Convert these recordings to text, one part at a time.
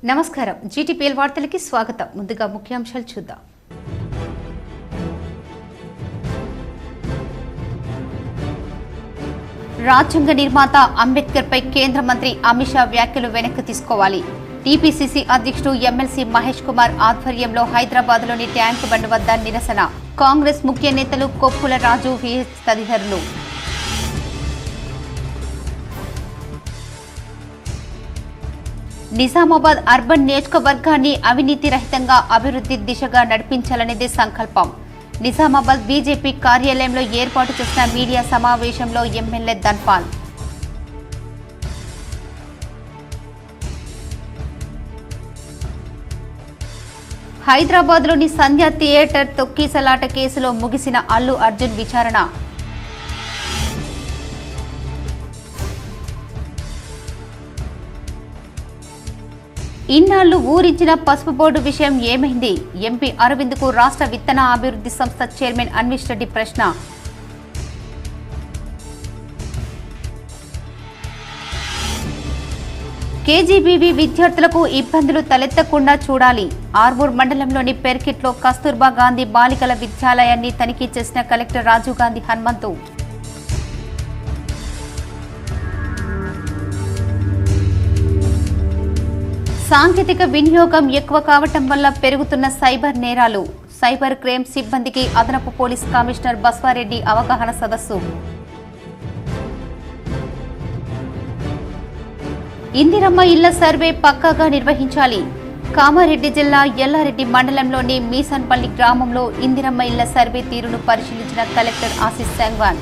నమస్కారం జీటీపీఎల్ వార్తలకి స్వాగతం. ముందుగా ముఖ్యాంశాలు చూద్దాం. రాజ్యాంగ నిర్మాత అంబేద్కర్ పై కేంద్ర మంత్రి అమిత్ షా వ్యాఖ్యలు వెనక్కి తీసుకోవాలి. టీపీసీసీ అధ్యక్షుడు ఎమ్మెల్సీ మహేష్ కుమార్ ఆధ్వర్యంలో హైదరాబాద్లోని ట్యాంక్ బండ్ వద్ద నిరసన. కాంగ్రెస్ ముఖ్య నేతలు కొప్పుల రాజు విహెచ్ తదితరులు. నిజామాబాద్ అర్బన్ నియోజకవర్గాన్ని అవినీతి రహితంగా అభివృద్ధి దిశగా నడిపించాలనేదే సంకల్పం. నిజామాబాద్ బీజేపీ కార్యాలయంలో ఏర్పాటు చేసిన మీడియా సమావేశంలో ఎమ్మెల్యే ధన్పాల్. హైదరాబాద్లోని సంధ్య థియేటర్ తొక్కిసలాట కేసులో ముగిసిన అల్లు అర్జున్ విచారణ. ఇన్నాళ్లు ఊరించిన పసుపు బోర్డు విషయం ఏమైంది? ఎంపీ అరవింద్కు రాష్ట్ర విత్తన అభివృద్ధి సంస్థ చైర్మన్ అన్విష్ రెడ్డి ప్రశ్న. కేజీబీవీ విద్యార్థులకు ఇబ్బందులు తలెత్తకుండా చూడాలి. ఆర్మూర్ మండలంలోని పెర్కిట్లో కస్తూర్బా గాంధీ బాలికల విద్యాలయాన్ని తనిఖీ చేసిన కలెక్టర్ రాజీవ్ గాంధీ హనుమంతు. సాంకేతిక వినియోగం ఎక్కువ కావటం వల్ల పెరుగుతున్న సైబర్ నేరాలు. సైబర్ క్రైమ్ సిబ్బందికి అదనపు పోలీస్ కమిషనర్ బస్వారెడ్డి అవగాహన సదస్సు. ఇందిరమ్మ ఇళ్ల సర్వే పక్కాగా నిర్వహించాలి. కామారెడ్డి జిల్లా ఎల్లారెడ్డి మండలంలోని మీసన్పల్లి గ్రామంలో ఇందిరమ్మ ఇళ్ల సర్వే తీరును పరిశీలించిన కలెక్టర్ ఆశీష్ సంగ్వాన్.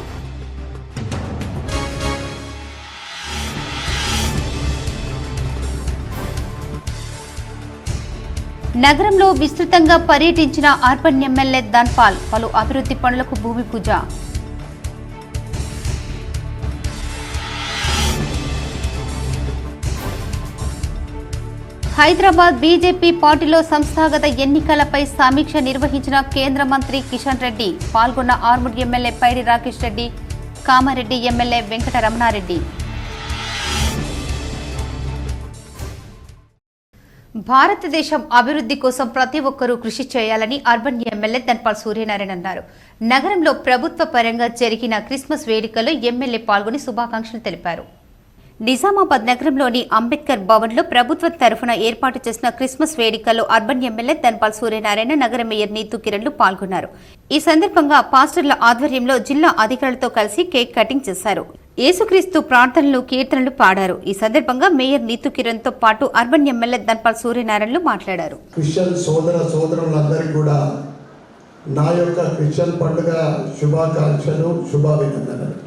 నగరంలో విస్తృతంగా పర్యటించిన అర్బన్ ఎమ్మెల్యే ధన్పాల్. పలు అభివృద్ధి పనులకు భూమి పూజ. హైదరాబాద్ బీజేపీ పార్టీలో సంస్థాగత ఎన్నికలపై సమీక్ష నిర్వహించిన కేంద్ర మంత్రి కిషన్ రెడ్డి. పాల్గొన్న ఆర్మూర్ ఎమ్మెల్యే పైడి రాకేష్ రెడ్డి, కామారెడ్డి ఎమ్మెల్యే వెంకట రమణారెడ్డి. భారతదేశం అభివృద్ధి కోసం ప్రతి ఒక్కరూ కృషి చేయాలని అర్బన్ ఎమ్మెల్యే ధన్పాల్ సూర్యనారాయణ అన్నారు. నగరంలో ప్రభుత్వ పరంగా జరిగిన క్రిస్మస్ వేడుకల్లో ఎమ్మెల్యే పాల్గొని శుభాకాంక్షలు తెలిపారు. నిజామాబాద్ నగరంలోని అంబేద్కర్ భవన్లో ప్రభుత్వ తరఫున ఏర్పాటు చేసిన క్రిస్మస్ వేడుకల్లో అర్బన్ ఎమ్మెల్యే ధన్పాల్ సూర్యనారాయణ, నగర మేయర్ నీతూ కిరణ్లు పాల్గొన్నారు. ఈ సందర్భంగా పాస్టర్ల ఆధ్వర్యంలో జిల్లా అధికారులతో కలిసి కేక్ కటింగ్ చేశారు. యేసుక్రీస్తు ప్రార్థనలు, కీర్తనలు పాడారు. ఈ సందర్భంగా మేయర్ నీతూ కిరణ్ తో పాటు అర్బన్ ఎమ్మెల్యే ధన్పాల్ సూర్యనారాయణలు మాట్లాడారు. క్రిస్టియన్ సోదరులందరికీ కూడా నా యొక్క క్రిస్టియన్ పండుగ శుభాకాంక్షలు, శుభాభినందనలు.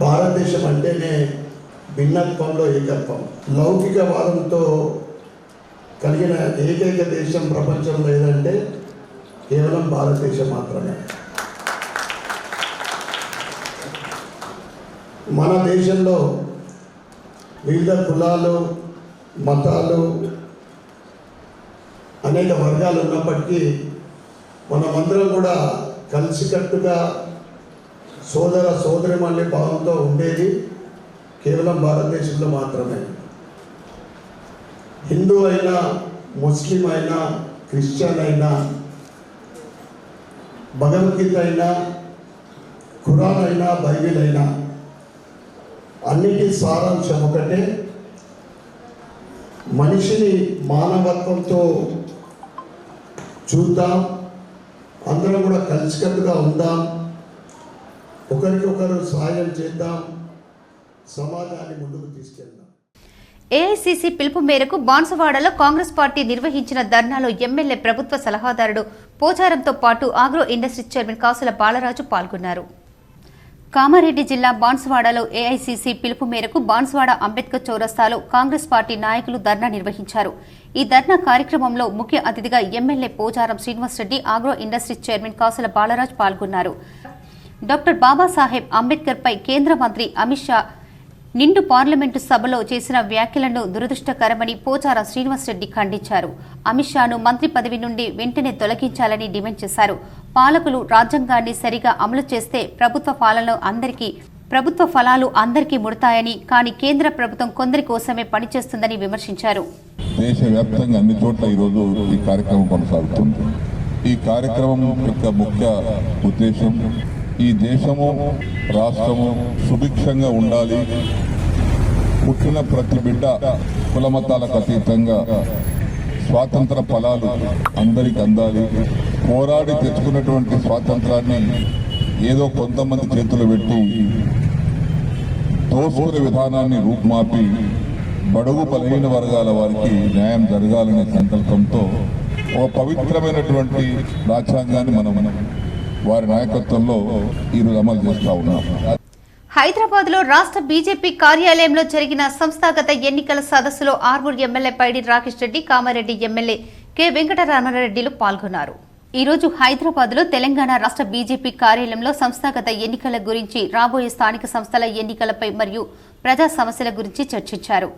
భారతదేశం అంటేనే భిన్నత్వంలో ఏకత్వం. లౌకికవాదంతో కలిగిన ఏకైక దేశం ప్రపంచంలో ఏదంటే కేవలం భారతదేశం మాత్రమే. మన దేశంలో వివిధ కులాలు, మతాలు, అనేక వర్గాలు ఉన్నప్పటికీ మనమందరం కూడా కలిసికట్టుగా సోదరిమణి భావంతో ఉండేది కేవలం భారతదేశంలో మాత్రమే. హిందూ అయినా, ముస్లిం అయినా, క్రిస్టియన్ అయినా, భగవద్గీత అయినా, ఖురాన్ అయినా, బైబిల్ అయినా అన్నిటి సారాంశం ఒకటే. మనిషిని మానవత్వంతో చూద్దాం, అందరం కూడా కలిసికట్టుగా ఉందాం, ఒకరికొకరు సహాయం చేద్దాం, సమాజాన్ని ముందుకు తీసుకెళ్దాం. ఏఐసీసీ పిలుపు మేరకు బాన్సువాడలో కాంగ్రెస్ పార్టీ నిర్వహించిన ధర్నాలో ఎమ్మెల్యే ప్రభుత్వ సలహాదారుడు పోచారంతో పాటు agro industry chairman Kasula Balaraju పాల్గొన్నారు. కామారెడ్డి జిల్లా బాన్సువాడలో ఏఐసీసీ పిలుపు మేరకు బాన్సువాడ అంబేద్కర్ చౌరస్తాలో కాంగ్రెస్ పార్టీ నాయకులు ధర్నా నిర్వహించారు. ఈ ధర్నా కార్యక్రమంలో ముఖ్య అతిథిగా MLA Pocharam Srinivasa Reddy, agro industry chairman Kasula Balaraju పాల్గొన్నారు. డాక్టర్ బాబాసాహెబ్ అంబేద్కర్ పై కేంద్ర మంత్రి అమిత్ షా నిండు పార్లమెంటు సభలో చేసిన వ్యాఖ్యలను దురదృష్టకరమని పోచారం శ్రీనివాసరెడ్డి ఖండించారు. అమిత్ షాను మంత్రి పదవి నుండి వెంటనే తొలగించాలని డిమాండ్ చేశారు. పాలకులు రాజ్యాంగాన్ని సరిగా అమలు చేస్తే ప్రభుత్వ పాలనలో అందరికీ ప్రభుత్వ ఫలాలు అందరికీ ముడతాయని, కానీ కేంద్ర ప్రభుత్వం కొందరి కోసమే పనిచేస్తుందని విమర్శించారు. దేశవ్యాప్తంగా అన్ని చోట్ల ఈరోజు ఈ కార్యక్రమం కొనసాగుతుంది. ఈ కార్యక్రమం యొక్క ముఖ్య ఉద్దేశం ఈ దేశము రాష్ట్రము సుభిక్షంగా ఉండాలి, పుట్టిన ప్రతి బిడ్డ కులమతాలకు అతీతంగా స్వాతంత్ర ఫలాలు అందరికి అందాలి, పోరాడి తెచ్చుకున్నటువంటి స్వాతంత్రాన్ని ఏదో కొంతమంది చేతులు పెట్టి దోసుకునే విధానాన్ని రూపుమాపి బడుగు బలహీన వర్గాల వారికి న్యాయం జరగాలనే సంకల్పంతో ఒక పవిత్రమైనటువంటి రాజ్యాంగాన్ని మనం వారి నాయకత్వంలో ఈరోజు అమలు చేస్తూ ఉన్నాం. హైదరాబాద్ లో రాష్ట్ర బీజేపీ కార్యాలయంలో జరిగిన సంస్థాగత ఎన్నికల సదస్సులో ఆర్మూర్ ఎమ్మెల్యే పైడి రాకేష్ రెడ్డి, కామారెడ్డి ఎమ్మెల్యే కె వెంకటరామారెడ్డిలు పాల్గొన్నారు. ఈ రోజు హైదరాబాద్ లో తెలంగాణ రాష్ట్ర బీజేపీ కార్యాలయంలో సంస్థాగత ఎన్నికల గురించి, రాబోయే స్థానిక సంస్థల ఎన్నికలపై మరియు ప్రజా సమస్యల గురించి చర్చించారు.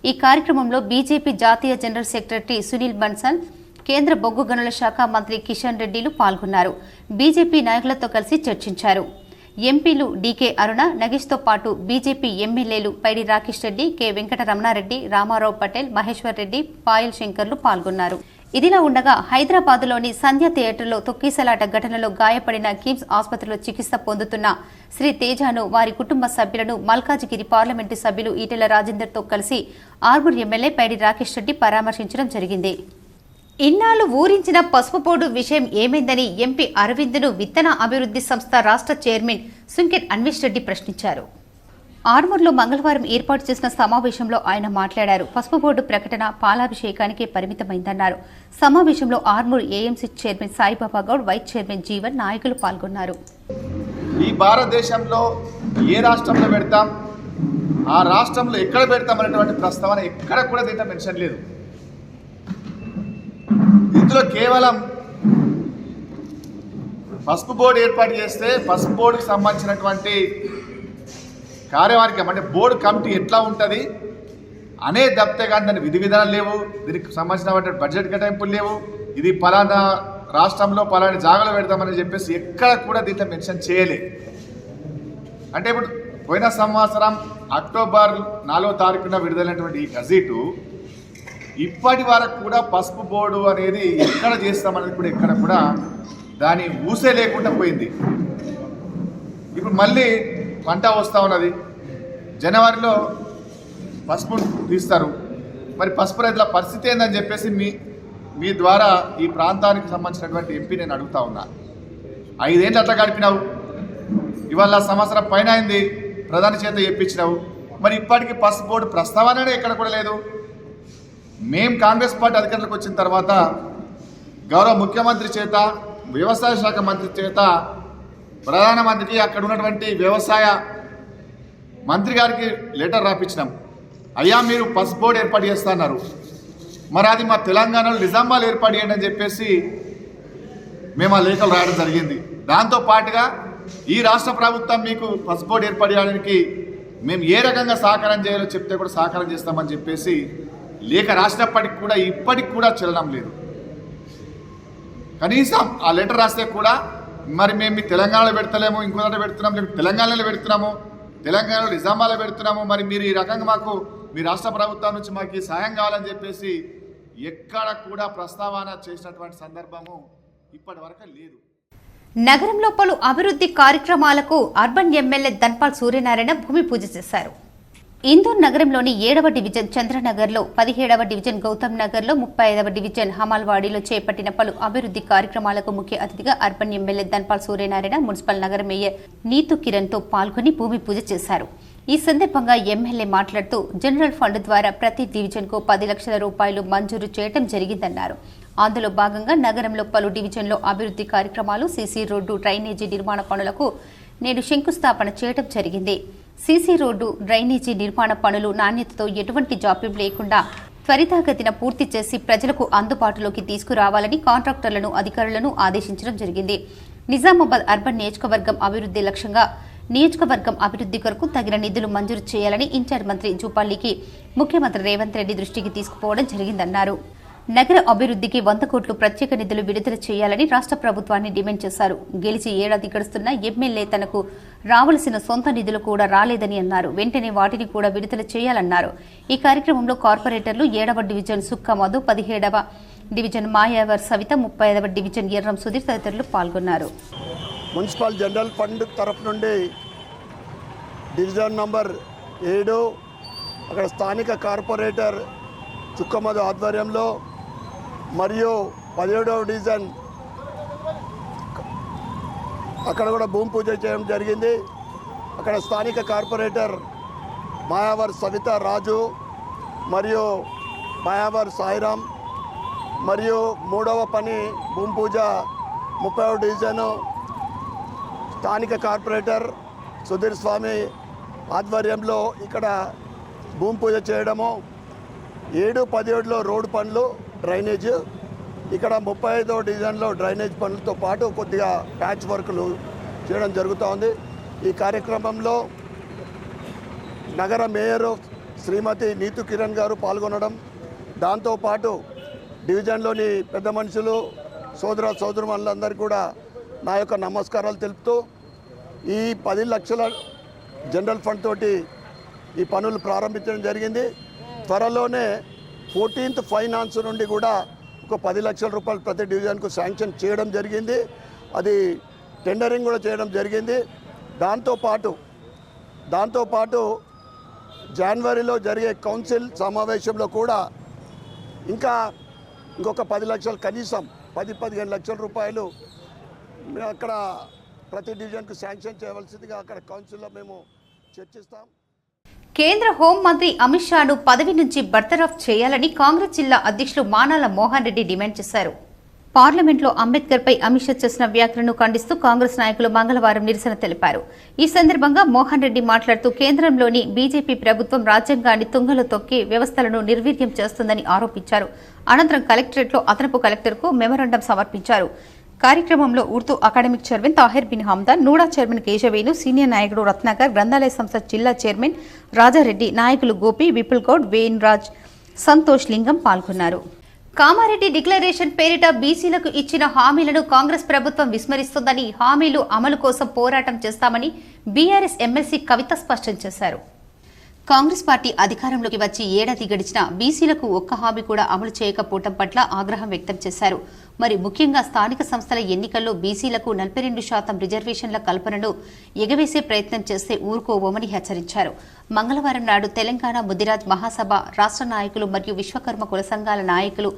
ఈ కార్యక్రమంలో బీజేపీ జాతీయ జనరల్ సెక్రటరీ సునీల్ బన్సల్, కేంద్ర బొగ్గు గనుల శాఖ మంత్రి కిషన్ రెడ్డిలు పాల్గొన్నారు. బీజేపీ నాయకులతో కలిసి చర్చించారు. ఎంపీలు డీకే అరుణ, నగేష్తో పాటు బీజేపీ ఎమ్మెల్యేలు పైడి రాకేష్ రెడ్డి, కె వెంకటరమణారెడ్డి, రామారావు పటేల్, మహేశ్వర్ రెడ్డి, పాయల్ శంకర్లు పాల్గొన్నారు. ఇదిలా ఉండగా హైదరాబాద్లోని సంధ్య థియేటర్లో తొక్కిసలాట ఘటనలో గాయపడిన కిమ్స్ ఆసుపత్రిలో చికిత్స పొందుతున్న శ్రీ తేజాను, వారి కుటుంబ సభ్యులను మల్కాజిగిరి పార్లమెంటు సభ్యులు ఈటెల రాజేందర్తో కలిసి ఆర్మూర్ ఎమ్మెల్యే పైడి రాకేష్ రెడ్డి పరామర్శించడం జరిగింది. ఇన్నాళ్లు ఊరించిన పసుపు బోర్డు విషయం ఏమైందని ఎంపీ అరవింద్ను విత్తన అభివృద్ధి సంస్థ రాష్ట్ర చైర్మన్ సుంకెట్ అన్వేష్ రెడ్డి ప్రశ్నించారు. ఆర్మూర్లో మంగళవారం ఏర్పాటు చేసిన సమావేశంలో ఆయన మాట్లాడారు. పసుపు బోర్డు ప్రకటన పాలాభిషేకానికే పరిమితమైందన్నారు. సమావేశంలో Armoor AMC chairman Saibaba Goud, vice chairman Jeevan, నాయకులు పాల్గొన్నారు. ఈ భారతదేశంలో ఏ రాష్ట్రంలో పెడతాం, ఆ రాష్ట్రంలో ఎక్కడ పెడతాం అనేటువంటి ప్రస్తావన ఎక్కడ కూడా దీంట్లో మెన్షన్ లేదు. ఇందులో కేవలం పసుపు బోర్డు ఏర్పాటు చేస్తే పసుపు బోర్డుకి సంబంధించినటువంటి కార్యవర్గం అంటే బోర్డు కమిటీ ఎట్లా ఉంటుంది అనే తప్పితే కానీ దాని విధి విధానాలు లేవు, దీనికి సంబంధించినటువంటి బడ్జెట్ కేటాయింపులు లేవు, ఇది పలానా రాష్ట్రంలో పలానా జాగాలో పెడతామని చెప్పేసి ఎక్కడ కూడా దీంట్లో మెన్షన్ చేయలేదు. అంటే ఇప్పుడు పోయిన సంవత్సరం అక్టోబర్ 4వ తారీఖున విడుదలైనటువంటి ఈ గజెటు ఇప్పటి వరకు కూడా పసుపు బోర్డు అనేది ఎక్కడ చేస్తామనేది కూడా ఎక్కడ కూడా దాని ఊసే లేకుండా పోయింది. ఇప్పుడు మళ్ళీ పంట వస్తూ ఉన్నది, జనవరిలో పసుపు తీస్తారు. మరి పసుపు రైతుల పరిస్థితి ఏందని చెప్పేసి మీ ద్వారా ఈ ప్రాంతానికి సంబంధించినటువంటి ఎంపీ నేను అడుగుతా ఉన్నా. 5 ఏళ్ళు అట్లా గడిపినావు, ఇవాళ సంవత్సరం పైన అయింది, ప్రధాని చేత చెప్పించినావు, మరి ఇప్పటికీ పసుపు బోర్డు ప్రస్తావననే ఎక్కడ కూడా లేదు. మేము కాంగ్రెస్ పార్టీ అధికారంలోకి వచ్చిన తర్వాత గౌరవ ముఖ్యమంత్రి చేత, వ్యవసాయ శాఖ మంత్రి చేత, ప్రధానమంత్రికి, అక్కడ ఉన్నటువంటి వ్యవసాయ మంత్రి గారికి లెటర్ రాపించినాం. అయ్యా మీరు పసుపు బోర్డు ఏర్పాటు చేస్తున్నారు, మరి అది మా తెలంగాణలో నిజామాబాద్ ఏర్పాటు చేయండి అని చెప్పేసి మేము ఆ లేఖలు రాయడం జరిగింది. దాంతో పాటుగా ఈ రాష్ట్ర ప్రభుత్వం మీకు పసుపు బోర్డు ఏర్పాటు చేయడానికి మేము ఏ రకంగా సహకారం చేయాలో చెప్తే కూడా సహకారం చేస్తామని చెప్పేసి లేఖ రాసినప్పటికి కూడా ఇప్పటికి కూడా చలనం లేదు. కనీసం ఆ లెటర్ రాస్తే కూడా మరి మేము మీ తెలంగాణలో పెడతలేము, ఇంకో దగ్గర పెడుతున్నాము, లేకపోతే తెలంగాణలో పెడుతున్నాము, తెలంగాణలో నిజామాబాద్లో పెడుతున్నాము, మరి మీరు ఈ రకంగా మాకు మీ రాష్ట్ర ప్రభుత్వం నుంచి మాకు ఈ సాయం కావాలని చెప్పేసి ఎక్కడ కూడా ప్రస్తావన చేసినటువంటి సందర్భము ఇప్పటి వరకు లేదు. నగరంలో పలు అభివృద్ధి కార్యక్రమాలకు అర్బన్ ఎమ్మెల్యే ధన్పాల్ సూర్యనారాయణ భూమి పూజ చేశారు. ఇందూర్ నగరంలోని 7వ డివిజన్ చంద్రనగర్లో, 17వ డివిజన్ గౌతమ్ నగర్లో, 35వ డివిజన్ హమాల్వాడిలో చేపట్టిన పలు అభివృద్ధి కార్యక్రమాలకు ముఖ్య అతిథిగా urban MLA Dhanpal Suryanarayana municipal నగర మేయర్ నీతు కిరణ్తో పాల్గొని భూమి పూజ చేశారు. ఈ సందర్భంగా ఎమ్మెల్యే మాట్లాడుతూ జనరల్ ఫండ్ ద్వారా ప్రతి డివిజన్కు 10 లక్షల రూపాయలు మంజూరు చేయడం జరిగిందన్నారు. అందులో భాగంగా నగరంలో పలు డివిజన్లో అభివృద్ధి కార్యక్రమాలు, సీసీ రోడ్డు, డ్రైనేజీ నిర్మాణ పనులకు నేడు శంకుస్థాపన చేయడం జరిగింది. సీసీ రోడ్డు, డ్రైనేజీ నిర్మాణ పనులు నాణ్యతతో ఎటువంటి జాప్యం లేకుండా త్వరితగతిన పూర్తి చేసి ప్రజలకు అందుబాటులోకి తీసుకురావాలని కాంట్రాక్టర్లను, అధికారులను ఆదేశించడం జరిగింది. నిజామాబాద్ అర్బన్ నియోజకవర్గం అభివృద్ధి లక్ష్యంగా నియోజకవర్గం అభివృద్ధి కొరకు తగిన నిధులు మంజూరు చేయాలని ఇన్ఛార్జ్ మంత్రి జూపాల్లికి ముఖ్యమంత్రి రేవంత్ రెడ్డి దృష్టికి తీసుకుపోవడం జరిగిందన్నారు. నగర అభివృద్ధికి 100 కోట్లు ప్రత్యేక నిధులు విడుదల చేయాలని రాష్ట్ర ప్రభుత్వాన్ని డిమాండ్ చేశారు. గెలిచి ఏడాది గడుస్తున్న ఎమ్మెల్యే తనకు రావాల్సిన సొంత నిధులు కూడా రాలేదని అన్నారు. వెంటనే వాటిని కూడా విడుదల చేయాలన్నారు. ఈ కార్యక్రమంలో కార్పొరేటర్లు 7వ డివిజన్ సుక్క మధు, 17వ డివిజన్ మాయావర్ సవిత, 35వ డివిజన్ ఎర్రం సుధీర్ తదితరులు పాల్గొన్నారు. మున్సిపల్ జనరల్ ఫండ్ తరఫు నుండి డివిజన్ నంబర్ 7 అక్కడ స్థానిక కార్పొరేటర్ చుక్కమధు ఆధ్వర్యంలో మరియు 17వ డివిజన్ అక్కడ కూడా భూమి పూజ చేయడం జరిగింది. అక్కడ స్థానిక కార్పొరేటర్ మాయావర్ సవిత రాజు మరియు మాయావర్ సాయిరామ్ మరియు 3వ పని భూమి పూజ 30వ డివిజను స్థానిక కార్పొరేటర్ సుధీర్ స్వామి ఆధ్వర్యంలో ఇక్కడ భూమి పూజ చేయడము. 7, 17లో రోడ్డు పనులు, డ్రైనేజ్, ఇక్కడ 35వ డివిజన్లో డ్రైనేజ్ పనులతో పాటు కొద్దిగా ప్యాచ్ వర్కులు చేయడం జరుగుతోంది. ఈ కార్యక్రమంలో నగర మేయరు శ్రీమతి నీతు కిరణ్ గారు పాల్గొనడం, దాంతోపాటు డివిజన్లోని పెద్ద మనుషులు, సోదరులందరికీ కూడా నా యొక్క నమస్కారాలు తెలుపుతూ ఈ 10 లక్షల జనరల్ ఫండ్ తోటి ఈ పనులు ప్రారంభించడం జరిగింది. త్వరలోనే 14th ఫైనాన్స్ నుండి కూడా ఒక 10 లక్షల రూపాయలు ప్రతి డివిజన్కు శాంక్షన్ చేయడం జరిగింది. అది టెండరింగ్ కూడా చేయడం జరిగింది. దాంతోపాటు జనవరిలో జరిగే కౌన్సిల్ సమావేశంలో కూడా ఇంకొక 10 లక్షలు, కనీసం 10-15 లక్షల రూపాయలు అక్కడ ప్రతి డివిజన్కు శాంక్షన్ చేయవలసిందిగా అక్కడ కౌన్సిల్లో మేము చర్చిస్తాం. కేంద్ర హోంమంత్రి అమిత్ షాను పదవి నుంచి బర్తరఫ్ చేయాలని కాంగ్రెస్ జిల్లా అధ్యక్షులు మానాల మోహన్ రెడ్డి డిమాండ్ చేశారు. పార్లమెంట్లో అంబేద్కర్పై అమిత్ షా చేసిన వ్యాఖ్యలను ఖండిస్తూ కాంగ్రెస్ నాయకులు మంగళవారం నిరసన తెలిపారు. ఈ సందర్భంగా మోహన్ రెడ్డి మాట్లాడుతూ కేంద్రంలోని బీజేపీ ప్రభుత్వం రాజ్యాంగాన్ని తుంగలో తొక్కి వ్యవస్థలను నిర్వీర్యం చేస్తుందని ఆరోపించారు. అనంతరం కలెక్టరేట్లో అదనపు కలెక్టర్కు మెమరాండం సమర్పించారు. కార్యక్రమంలో Urdu academic chairman Tahir Bin Hamdan, NUDA chairman Keshavenu, senior నాయకుడు రత్నాకర్, గ్రంథాలయ సంస్థ జిల్లా చైర్మన్ రాజారెడ్డి, నాయకులు గోపి, విపుల్ గౌడ్, వేన్ రాజ్, సంతోష్ లింగం పాల్గొన్నారు. కామారెడ్డి డిక్లరేషన్ పేరిట బీసీలకు ఇచ్చిన హామీలను కాంగ్రెస్ ప్రభుత్వం విస్మరిస్తోందని, హామీలు అమలు కోసం పోరాటం చేస్తామని బీఆర్ఎస్ ఎమ్మెల్సీ కవిత స్పష్టం చేశారు. కాంగ్రెస్ పార్టీ అధికారంలోకి వచ్చి ఏడాది గడిచినా బీసీలకు ఒక్క హామీ కూడా అమలు చేయకపోవడం పట్ల ఆగ్రహం వ్యక్తం చేశారు. మరి ముఖ్యంగా స్థానిక సంస్థల ఎన్నికల్లో బీసీలకు 42% రిజర్వేషన్ల కల్పనను ఎగవేసే ప్రయత్నం చేస్తే ఊరుకోవోమని హెచ్చరించారు. మంగళవారం నాడు తెలంగాణ ముదిరాజ్ మహాసభ రాష్ట్ర నాయకులు మరియు విశ్వకర్మ కుల సంఘాల నాయకులు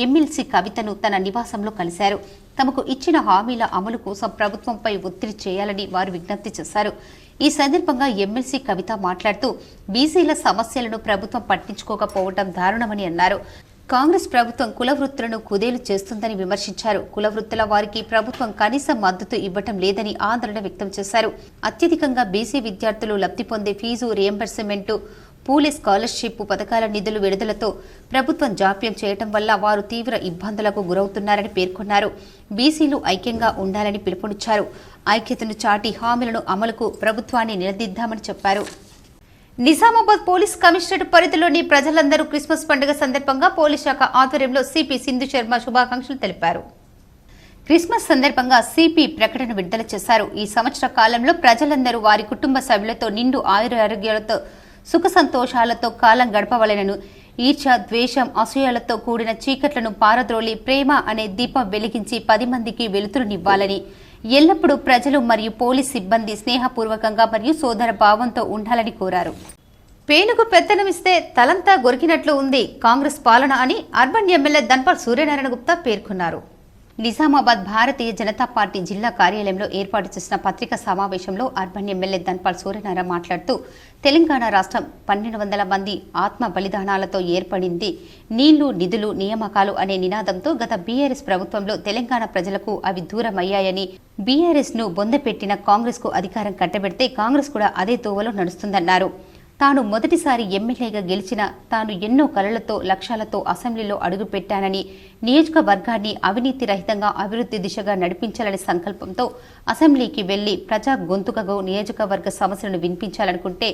ఎమ్మెల్సీ కవితను తన నివాసంలో కలిశారు. తమకు ఇచ్చిన హామీల అమలు కోసం ప్రభుత్వంపై ఒత్తిడి చేయాలని వారు విజ్ఞప్తి చేశారు. ఈ సందర్భంగా ఎమ్మెల్సీ కవిత మాట్లాడుతూ బీసీల సమస్యలను ప్రభుత్వం పట్టించుకోకపోవడం దారుణమని అన్నారు. కాంగ్రెస్ ప్రభుత్వం కుల వృత్తులను కుదేలు చేస్తుందని విమర్శించారు. కుల వృత్తుల వారికి ప్రభుత్వం కనీస మద్దతు ఇవ్వటం లేదని ఆందోళన వ్యక్తం చేశారు. అత్యధికంగా బీసీ విద్యార్థులు లబ్ధి పొందే ఫీజు రియంబర్స్మెంట్, పూలే స్కాలర్షిప్ పథకాల నిధులు విడుదలతో ప్రభుత్వం జాప్యం చేయటం వల్ల వారు తీవ్ర ఇబ్బందులకు గురవుతున్నారని పేర్కొన్నారు. బీసీలు ఐక్యంగా ఉండాలని పిలుపునిచ్చారు. ఐక్యతను చాటి హామీలను అమలుకు ప్రభుత్వాన్ని నిలదీద్దామని చెప్పారు. నిజామాబాద్ పోలీస్ కమిషనరేట్ పరిధిలోని ప్రజలందరూ క్రిస్మస్ పండుగ సందర్భంగా పోలీస్ శాఖ ఆధ్వర్యంలో సిపి సింధు శర్మ శుభాకాంక్షలు తెలిపారు. క్రిస్మస్ సందర్భంగా సిపి ప్రకటన విడుదల చేశారు. ఈ సంవత్సర కాలంలో ప్రజలందరూ వారి కుటుంబ సభ్యులతో నిండు ఆయురారోగ్యాలతో సుఖ సంతోషాలతో కాలం గడపవలెనను, ఈర్ష్య, ద్వేషం, అసూయలతో కూడిన చీకట్లను పారద్రోలి ప్రేమ అనే దీపం వెలిగించి 10 మందికి వెలుతురునివ్వాలని, ఎల్లప్పుడూ ప్రజలు మరియు పోలీస్ సిబ్బంది స్నేహపూర్వకంగా మరియు సోదర భావంతో ఉండాలని కోరారు. పేనుకు పెత్తనమిస్తే తలంతా గొరికినట్లు ఉంది కాంగ్రెస్ పాలన అని అర్బన్ ఎమ్మెల్యే ధన్పాల్ సూర్యనారాయణ గుప్తా పేర్కొన్నారు. నిజామాబాద్ భారతీయ జనతా పార్టీ జిల్లా కార్యాలయంలో ఏర్పాటు చేసిన పత్రికా సమావేశంలో అర్బన్ ఎమ్మెల్యే ధన్పాల్ సూర్యనారాయణ మాట్లాడుతూ తెలంగాణ రాష్ట్రం 1200 మంది ఆత్మ బలిదానాలతో ఏర్పడింది. నీళ్లు, నిధులు, నియామకాలు అనే నినాదంతో గత బీఆర్ఎస్ ప్రభుత్వంలో తెలంగాణ ప్రజలకు అవి దూరమయ్యాయని, బీఆర్ఎస్ ను బొందపెట్టిన కాంగ్రెస్ కు అధికారం కట్టబెడితే కాంగ్రెస్ కూడా అదే తోవలో నడుస్తుందన్నారు. తాను మొదటిసారి ఎమ్మెల్యేగా గెలిచిన తాను ఎన్నో కలలతో లక్ష్యాలతో అసెంబ్లీలో అడుగుపెట్టానని, నియోజకవర్గాన్ని అవినీతి రహితంగా అభివృద్ధి దిశగా నడిపించాలనే సంకల్పంతో అసెంబ్లీకి వెళ్లి ప్రజా గొంతుకగా నియోజకవర్గ సమస్యలను వినిపించాలనుకుంటే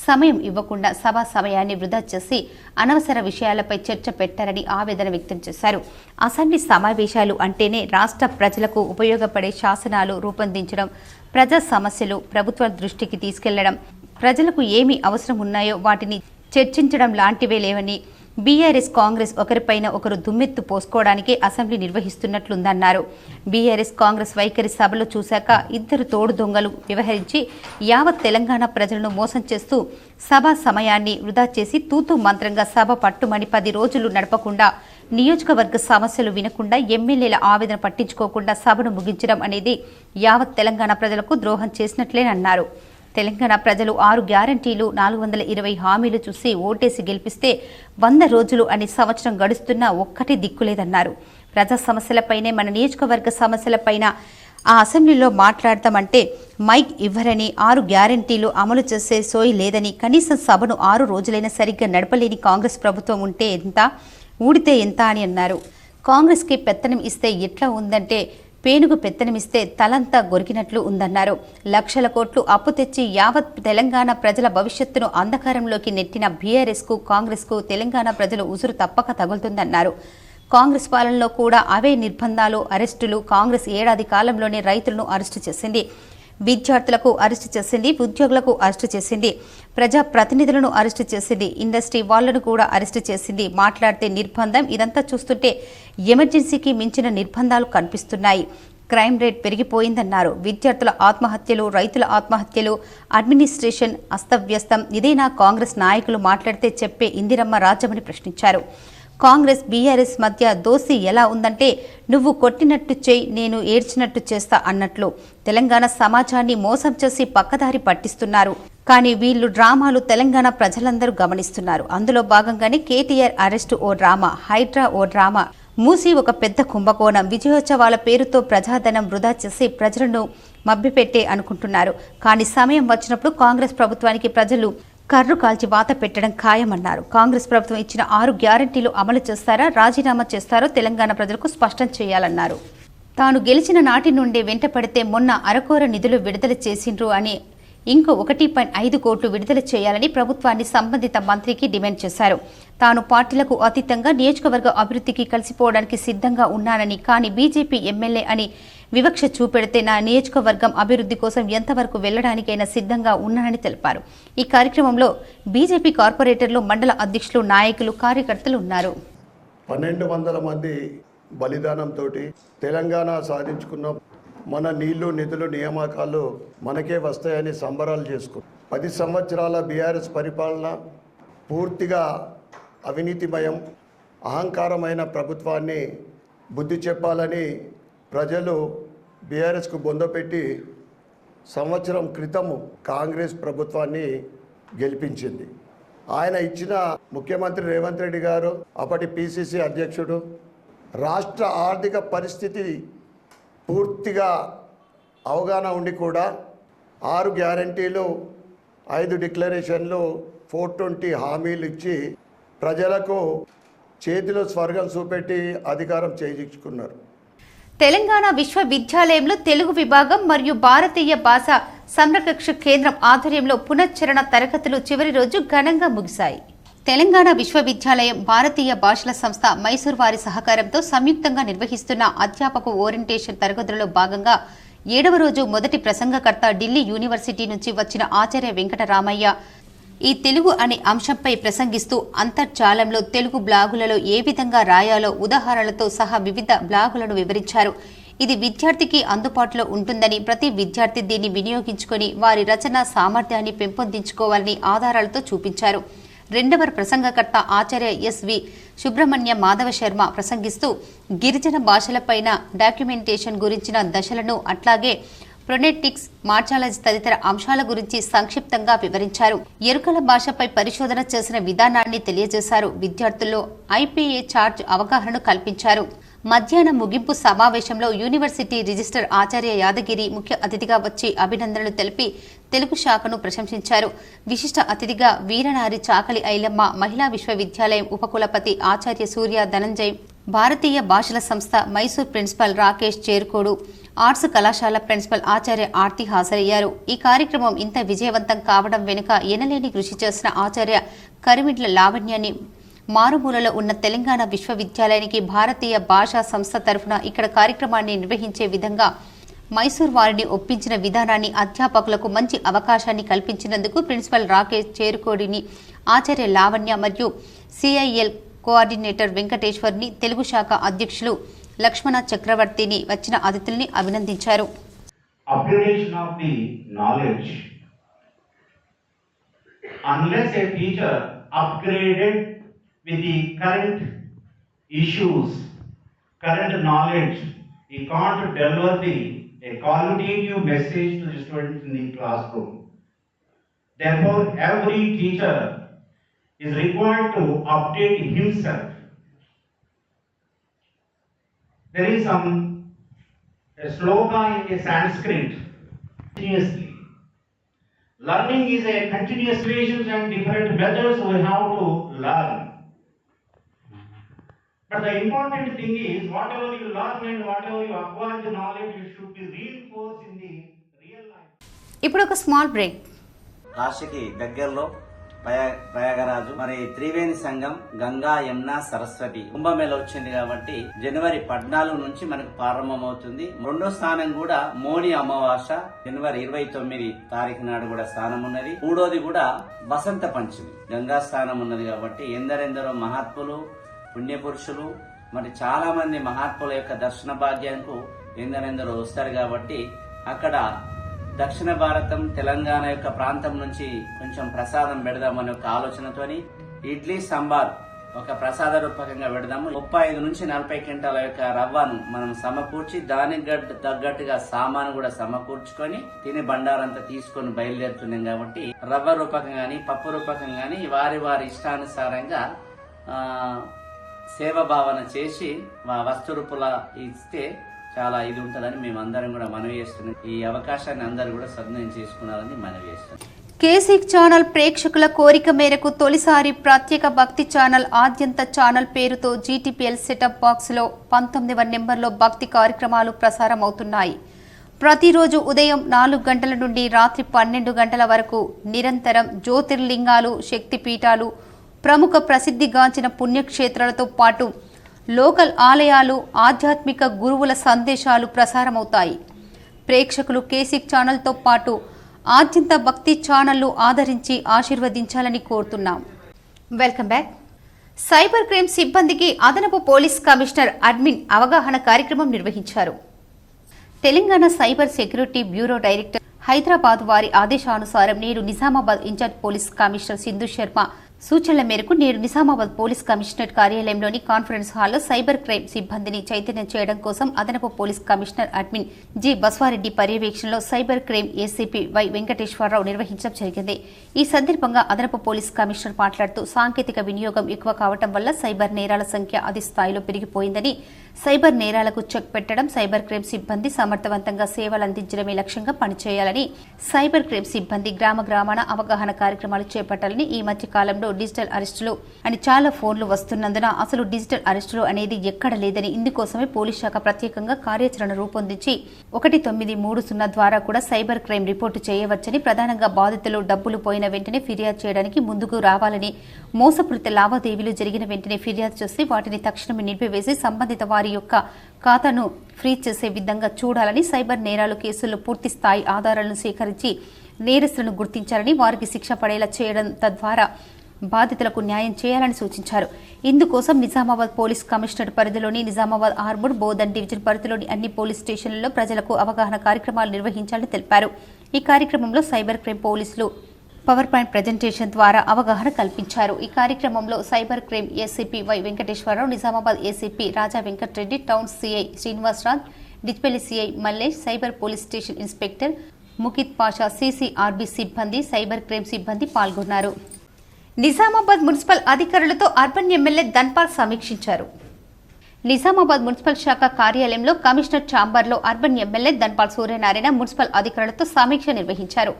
సమయం ఇవ్వకుండా సభా సమయాన్ని వృధా చేసి అనవసర విషయాలపై చర్చ పెట్టారని ఆవేదన వ్యక్తం చేశారు. అసెంబ్లీ సమావేశాలు అంటేనే రాష్ట్ర ప్రజలకు ఉపయోగపడే శాసనాలు రూపొందించడం, ప్రజా సమస్యలు ప్రభుత్వ దృష్టికి తీసుకెళ్లడం, ప్రజలకు ఏమి అవసరం ఉన్నాయో వాటిని చర్చించడం లాంటివే లేవని, బీఆర్ఎస్ కాంగ్రెస్ ఒకరిపైన ఒకరు దుమ్మెత్తు పోసుకోవడానికే అసెంబ్లీ నిర్వహిస్తున్నట్లుందన్నారు. బీఆర్ఎస్ కాంగ్రెస్ వైఖరి సభలో చూశాక ఇద్దరు తోడు దొంగలు వ్యవహరించి యావత్ తెలంగాణ ప్రజలను మోసం చేస్తూ సభా సమయాన్ని వృధా చేసి తూతూ మంత్రంగా సభ పట్టుమని 10 రోజులు నడపకుండా, నియోజకవర్గ సమస్యలు వినకుండా, ఎమ్మెల్యేల ఆవేదన పట్టించుకోకుండా సభను ముగించడం అనేది యావత్ తెలంగాణ ప్రజలకు ద్రోహం చేసినట్లేనన్నారు. తెలంగాణ ప్రజలు 6 గ్యారంటీలు, 420 హామీలు చూసి ఓటేసి గెలిపిస్తే 100 రోజులు అని సంవత్సరం గడుస్తున్నా ఒక్కటి దిక్కులేదన్నారు. ప్రజా సమస్యలపైనే, మన నియోజకవర్గ సమస్యలపైన ఆ అసెంబ్లీలో మాట్లాడతామంటే మైక్ ఇవ్వరని, 6 గ్యారంటీలు అమలు చేసే సోయి లేదని, కనీసం సభను 6 రోజులైనా సరిగ్గా నడపలేని కాంగ్రెస్ ప్రభుత్వం ఉంటే ఎంత, ఊడితే ఎంత అని అన్నారు. కాంగ్రెస్కి పెత్తనం ఇస్తే ఎట్లా ఉందంటే పేనుగు పెత్తనమిస్తే తలంతా గొరికినట్లు ఉందన్నారు. లక్షల కోట్లు అప్పు తెచ్చి యావత్ తెలంగాణ ప్రజల భవిష్యత్తును అంధకారంలోకి నెట్టిన బీఆర్ఎస్కు, కాంగ్రెస్కు తెలంగాణ ప్రజలు ఉసురు తప్పక తగులుతుందన్నారు. కాంగ్రెస్ పాలనలో కూడా అవే నిర్బంధాలు, అరెస్టులు. కాంగ్రెస్ ఏడాది కాలంలోనే రైతులను అరెస్టు చేసింది, విద్యార్థులకు అరెస్టు చేసింది, ఉద్యోగులకు అరెస్టు చేసింది, ప్రజా ప్రతినిధులను అరెస్టు చేసింది, ఇండస్ట్రీ వాళ్లను కూడా అరెస్టు చేసింది. మాట్లాడితే నిర్బంధం, ఇదంతా చూస్తుంటే ఎమర్జెన్సీకి మించిన నిర్బంధాలు కనిపిస్తున్నాయి. క్రైమ్ రేట్ పెరిగిపోయిందన్నారు. విద్యార్థుల ఆత్మహత్యలు, రైతుల ఆత్మహత్యలు, అడ్మినిస్ట్రేషన్ అస్తవ్యస్తం. ఇదేనా కాంగ్రెస్ నాయకులు మాట్లాడితే చెప్పే ఇందిరమ్మ రాజ్యమని ప్రశ్నించారు. కాంగ్రెస్ బీఆర్ఎస్ మధ్య దోస్తీ ఎలా ఉందంటే నువ్వు కొట్టినట్టు చేయి, నేను ఏడ్చినట్టు చేస్తా అన్నట్లు. తెలంగాణ సమాజాన్ని మోసం చేసి పక్కదారి పట్టిస్తున్నారు. కానీ వీళ్ళు డ్రామాలు తెలంగాణ ప్రజలందరూ గమనిస్తున్నారు. అందులో భాగంగానే కేటీఆర్ అరెస్టు ఓ డ్రామా, హైడ్రా ఓ డ్రామా, మూసి ఒక పెద్ద కుంభకోణం. విజయోత్సవాల పేరుతో ప్రజాధనం వృధా చేసి ప్రజలను మభ్యపెట్టే అనుకుంటున్నారు. కానీ సమయం వచ్చినప్పుడు కాంగ్రెస్ ప్రభుత్వానికి ప్రజలు కర్రు కాల్చి వాత పెట్టడం ఖాయమన్నారు. కాంగ్రెస్ ప్రభుత్వం ఇచ్చిన 6 గ్యారంటీలు అమలు చేస్తారా, రాజీనామా చేస్తారో తెలంగాణ ప్రజలకు స్పష్టం చేయాలన్నారు. తాను గెలిచిన నాటి నుండే వెంట పడితే మొన్న అరకోర నిధులు విడుదల చేసిండ్రు అని ఇంకో 1.5 కోట్లు విడుదల చేయాలని ప్రభుత్వాన్ని సంబంధిత మంత్రికి డిమాండ్ చేశారు. తాను పార్టీలకు అతీతంగా నియోజకవర్గ అభివృద్ధికి కలిసిపోవడానికి సిద్ధంగా ఉన్నానని, కానీ బీజేపీ ఎమ్మెల్యే అని వివక్ష చూపెడితే నా నియోజకవర్గం అభివృద్ధి కోసం ఎంతవరకు వెళ్లడానికైనా సిద్ధంగా ఉన్నానని తెలిపారు. ఈ కార్యక్రమంలో బీజేపీ కార్పొరేటర్లు, మండల అధ్యక్షులు, నాయకులు, కార్యకర్తలు ఉన్నారు. 1200 మంది బలిదానంతో తెలంగాణ సాధించుకున్న మన నీళ్లు, నిధులు, నియామకాలు మనకే వస్తాయని సంబరాలు చేసుకున్నాం. 10 సంవత్సరాల బీఆర్ఎస్ పరిపాలన పూర్తిగా అవినీతిమయం, అహంకారమైన ప్రభుత్వాన్ని బుద్ధి చెప్పాలని ప్రజలు బీఆర్ఎస్కు బొందపెట్టి సంవత్సరం క్రితం కాంగ్రెస్ ప్రభుత్వాన్ని గెలిపించింది. ఆయన ఇచ్చిన ముఖ్యమంత్రి రేవంత్ రెడ్డి గారు, అప్పటి పిసిసి అధ్యక్షుడు, రాష్ట్ర ఆర్థిక పరిస్థితి పూర్తిగా అవగాహన ఉండి కూడా 6 గ్యారంటీలు, 5 డిక్లరేషన్లు, 420 హామీలు ఇచ్చి ప్రజలకు చేతిలో స్వర్గం చూపెట్టి అధికారం చేయించుకున్నారు. తెలంగాణ విశ్వవిద్యాలయంలో తెలుగు విభాగం మరియు భారతీయ భాష సంరక్షణ కేంద్రం ఆధ్వర్యంలో పునశ్చరణ తరగతులు చివరి రోజు ఘనంగా ముగిశాయి. తెలంగాణ విశ్వవిద్యాలయం, భారతీయ భాషల సంస్థ మైసూర్ వారి సహకారంతో సంయుక్తంగా నిర్వహిస్తున్న అధ్యాపక ఓరియంటేషన్ తరగతులలో భాగంగా 7వ రోజు మొదటి ప్రసంగకర్త ఢిల్లీ యూనివర్సిటీ నుంచి వచ్చిన ఆచార్య వెంకటరామయ్య ఈ తెలుగు అనే అంశంపై ప్రసంగిస్తూ అంతర్జాలంలో తెలుగు బ్లాగులలో ఏ విధంగా రాయాలో ఉదాహరణలతో సహా వివిధ బ్లాగులను వివరించారు. ఇది విద్యార్థికి అందుబాటులో ఉంటుందని, ప్రతి విద్యార్థి దీన్ని వినియోగించుకొని వారి రచన సామర్థ్యాన్ని పెంపొందించుకోవాలని ఆధారాలతో చూపించారు. 2వ ప్రసంగకర్త ఆచార్య ఎస్వి సుబ్రహ్మణ్య మాధవ శర్మ ప్రసంగిస్తూ గిరిజన భాషలపైన డాక్యుమెంటేషన్ గురించిన దశలను, అట్లాగే ప్రొనెటిక్స్, మార్చాలజీ తదితర అంశాల గురించి సంక్షిప్తంగా వివరించారు. ఎరుకల భాషపై పరిశోధన చేసిన విధానాన్ని తెలియజేశారు. విద్యార్థుల్లో ఐపీఏ చార్జ్ అవగాహనను కల్పించారు. మధ్యాహ్నం ముగింపు సమావేశంలో యూనివర్సిటీ రిజిస్టర్ ఆచార్య యాదగిరి ముఖ్య అతిథిగా వచ్చి అభినందనలు తెలిపి తెలుగు శాఖను ప్రశంసించారు. విశిష్ట అతిథిగా వీరనారి చాకలి ఐలమ్మ మహిళా విశ్వవిద్యాలయం ఉపకులపతి ఆచార్య సూర్య ధనంజయ్, భారతీయ భాషల సంస్థ మైసూర్ ప్రిన్సిపల్ రాకేష్ చేరుకోడు, ఆర్ట్స్ కళాశాల ప్రిన్సిపల్ ఆచార్య ఆర్తి హాజరయ్యారు. ఈ కార్యక్రమం ఇంత విజయవంతం కావడం వెనుక ఎనలేని కృషి చేసిన ఆచార్య కరిమిడ్ల లావణ్యాన్ని మారుమూలలో ఉన్న తెలంగాణ విశ్వవిద్యాలయానికి భారతీయ భాషా సంస్థ తరఫున ఇక్కడ కార్యక్రమాన్ని నిర్వహించే విధంగా మైసూర్ వారిని ఒప్పించిన విధానాన్ని, అధ్యాపకులకు మంచి అవకాశాన్ని కల్పించినందుకు ప్రిన్సిపల్ రాకేష్ చేరుకోడిని, ఆచార్య లావణ్య మరియు సిఐఎల్ కోఆర్డినేటర్ వెంకటేశ్వర్ని, తెలుగు శాఖ అధ్యక్షులు లక్ష్మణ చక్రవర్తిని, వచ్చిన అతిథుల్ని అభినందించారు. Upgradation of the knowledge. Unless a teacher upgraded with the current issues, current knowledge, he can't deliver a qualitative message to the students in the classroom. Therefore, every teacher is required to update himself. There is a sloka in Sanskrit, continuously. Learning is a continuous situations and different methods we have to learn. But the important thing is, whatever you learn and whatever you acquire the knowledge, you should be reinforced in the real life. ఇప్పుడు ఒక small break. కాశీకి దగ్గరలో ప్రయాగరాజు, మరి త్రివేణి సంఘం, గంగా, యమున, సరస్వతి కుంభమేళ వచ్చింది కాబట్టి జనవరి 14 నుంచి మనకు ప్రారంభమవుతుంది. రెండో స్థానం కూడా మోని అమావాస్య జనవరి 29 తారీఖు నాడు కూడా స్థానం ఉన్నది. మూడోది కూడా వసంత పంచమి గంగా స్థానం ఉన్నది కాబట్టి ఎందరెందరో మహాత్ములు, పుణ్యపురుషులు, మరి చాలా మంది మహాత్ముల యొక్క దర్శన భాగ్యానికి ఎందరెందరో వస్తారు కాబట్టి అక్కడ దక్షిణ భారతం, తెలంగాణ యొక్క ప్రాంతం నుంచి కొంచెం ప్రసాదం పెడదామనే ఒక ఆలోచనతోని ఇడ్లీ సాంబార్ ఒక ప్రసాద రూపకంగా పెడదాము. 35 నుంచి 40 క్వింటాల యొక్క రవ్వను మనం సమకూర్చి దానికి తగ్గట్టుగా సామాను కూడా సమకూర్చుకొని తినే బండారంతా తీసుకొని బయలుదేరుతున్నాం కాబట్టి రవ్వ రూపకం గాని పప్పు రూపకం గాని వారి వారి ఇష్టానుసారంగా సేవ భావన చేసి వస్తు రూపుల ఇస్తే చాలా ఇది ఉంటుందని మేము అందరం కూడా మనవి చేస్తున్నాం. ఈ అవకాశాన్ని అందరూ కూడా సద్వినియోగం చేసుకున్నారని మనవి చేస్తున్నాం. కేసిక్ ఛానల్ ప్రేక్షకుల కోరిక మేరకు తొలిసారి ప్రత్యేక భక్తి ఛానల్ ఆద్యంత ఛానల్ పేరుతో జీటీపీఎల్ సెటప్ బాక్స్ లో 19వ నెంబర్లో భక్తి కార్యక్రమాలు ప్రసారం అవుతున్నాయి. ప్రతిరోజు ఉదయం 4 గంటల నుండి రాత్రి 12 గంటల వరకు నిరంతరం జ్యోతిర్లింగాలు, శక్తిపీఠాలు, ప్రముఖ ప్రసిద్ధిగాంచిన పుణ్యక్షేత్రాలతో పాటు లోకల్ ఆలయాలు, ఆధ్యాత్మిక గురువుల సందేశాలు ప్రసారమవుతాయి. ప్రేక్షకులు కేసిక్ ఛానల్తో పాటు ఆద్యంత భక్తి ఛానళ్లు ఆదరించి ఆశీర్వదించాలని కోరుతున్నాం. Welcome back. సైబర్ క్రైమ్ సిబ్బందికి అదనపు పోలీస్ కమిషనర్ అడ్మిన్ అవగాహన కార్యక్రమం నిర్వహించారు. Telangana cyber security bureau director Hyderabad వారి ఆదేశానుసారం నేడు Nizamabad in-charge police commissioner Sindhu Sharma సూచనల మేరకు నేడు నిజామాబాద్ పోలీస్ కమిషనరేట్ కార్యాలయంలోని కాన్ఫరెన్స్ హాల్లో సైబర్ క్రైమ్ సిబ్బందిని చైతన్యం చేయడం కోసం అదనపు police commissioner admin G Baswareddy పర్యవేక్షణలో cyber crime ACP Y Venkateswararao నిర్వహించడం జరిగింది. ఈ సందర్భంగా అదనపు పోలీస్ కమిషనర్ మాట్లాడుతూ సాంకేతిక వినియోగం ఎక్కువ కావడం వల్ల సైబర్ నేరాల సంఖ్య అధిక స్థాయిలో పెరిగిపోయిందని, సైబర్ నేరాలకు చెక్ పెట్టడం, సైబర్ క్రైమ్ సిబ్బంది సమర్థవంతంగా సేవలు అందించడమే లక్ష్యంగా పనిచేయాలని, సైబర్ క్రైమ్ సిబ్బంది గ్రామాన అవగాహన కార్యక్రమాలు చేపట్టాలని, ఈ మధ్య కాలంలో డిజిటల్ అరెస్టులు అని చాలా ఫోన్లు వస్తున్నందున అసలు డిజిటల్ అరెస్టులు అనేది ఎక్కడ లేదని, ఇందుకోసమే పోలీస్ శాఖ ప్రత్యేకంగా కార్యాచరణ రూపొందించి 1930 ద్వారా కూడా సైబర్ క్రైమ్ రిపోర్టు చేయవచ్చని, ప్రధానంగా బాధితులు డబ్బులు పోయిన వెంటనే ఫిర్యాదు చేయడానికి ముందుకు రావాలని, మోసపూరిత లావాదేవీలు జరిగిన వెంటనే ఫిర్యాదు చేసి వాటిని తక్షణమే నిలిపివేసి సంబంధిత వారి యొక్క ఖాతాను ఫ్రీజ్ చేసే విధంగా చూడాలని, సైబర్ నేరాలు కేసుల్లో పూర్తి స్థాయి ఆధారాలను సేకరించి నేరస్తులను గుర్తించాలని, వారికి శిక్ష పడేలా చేయడం, తద్వారా బాధితులకు న్యాయం చేయాలని సూచించారు. ఇందుకోసం నిజామాబాద్ పోలీస్ కమిషనర్ పరిధిలోని నిజామాబాద్ ఆర్మూర్, బోధన్ డివిజన్ పరిధిలోని అన్ని పోలీస్ స్టేషన్లలో ప్రజలకు అవగాహన కార్యక్రమాలు నిర్వహించాలని తెలిపారు. ఈ కార్యక్రమంలో సైబర్ క్రైమ్ పోలీసులు పవర్ పాయింట్ ప్రజెంటేషన్ ద్వారా అవగాహన కల్పించారు. ఈ కార్యక్రమంలో cyber crime ACP Y Venkateswararao, Nizamabad ACP Raja Venkatareddy, town CI Srinivasaraj, Dichpally CI Mallesh, cyber police station inspector Mukith Pasha, CCRB సిబ్బంది, సైబర్ క్రైమ్ సిబ్బంది పాల్గొన్నారు. నిజామాబాద్ మున్సిపల్ అధికారులతో అర్బన్ ఎమ్మెల్యే ధన్పాల్ సమీక్షించారు. నిజామాబాద్ మున్సిపల్ శాఖ కార్యాలయంలో కమిషనర్ ఛాంబర్లో urban MLA Dhanpal Suryanarayana municipal అధికారులతో సమీక్ష నిర్వహించారు.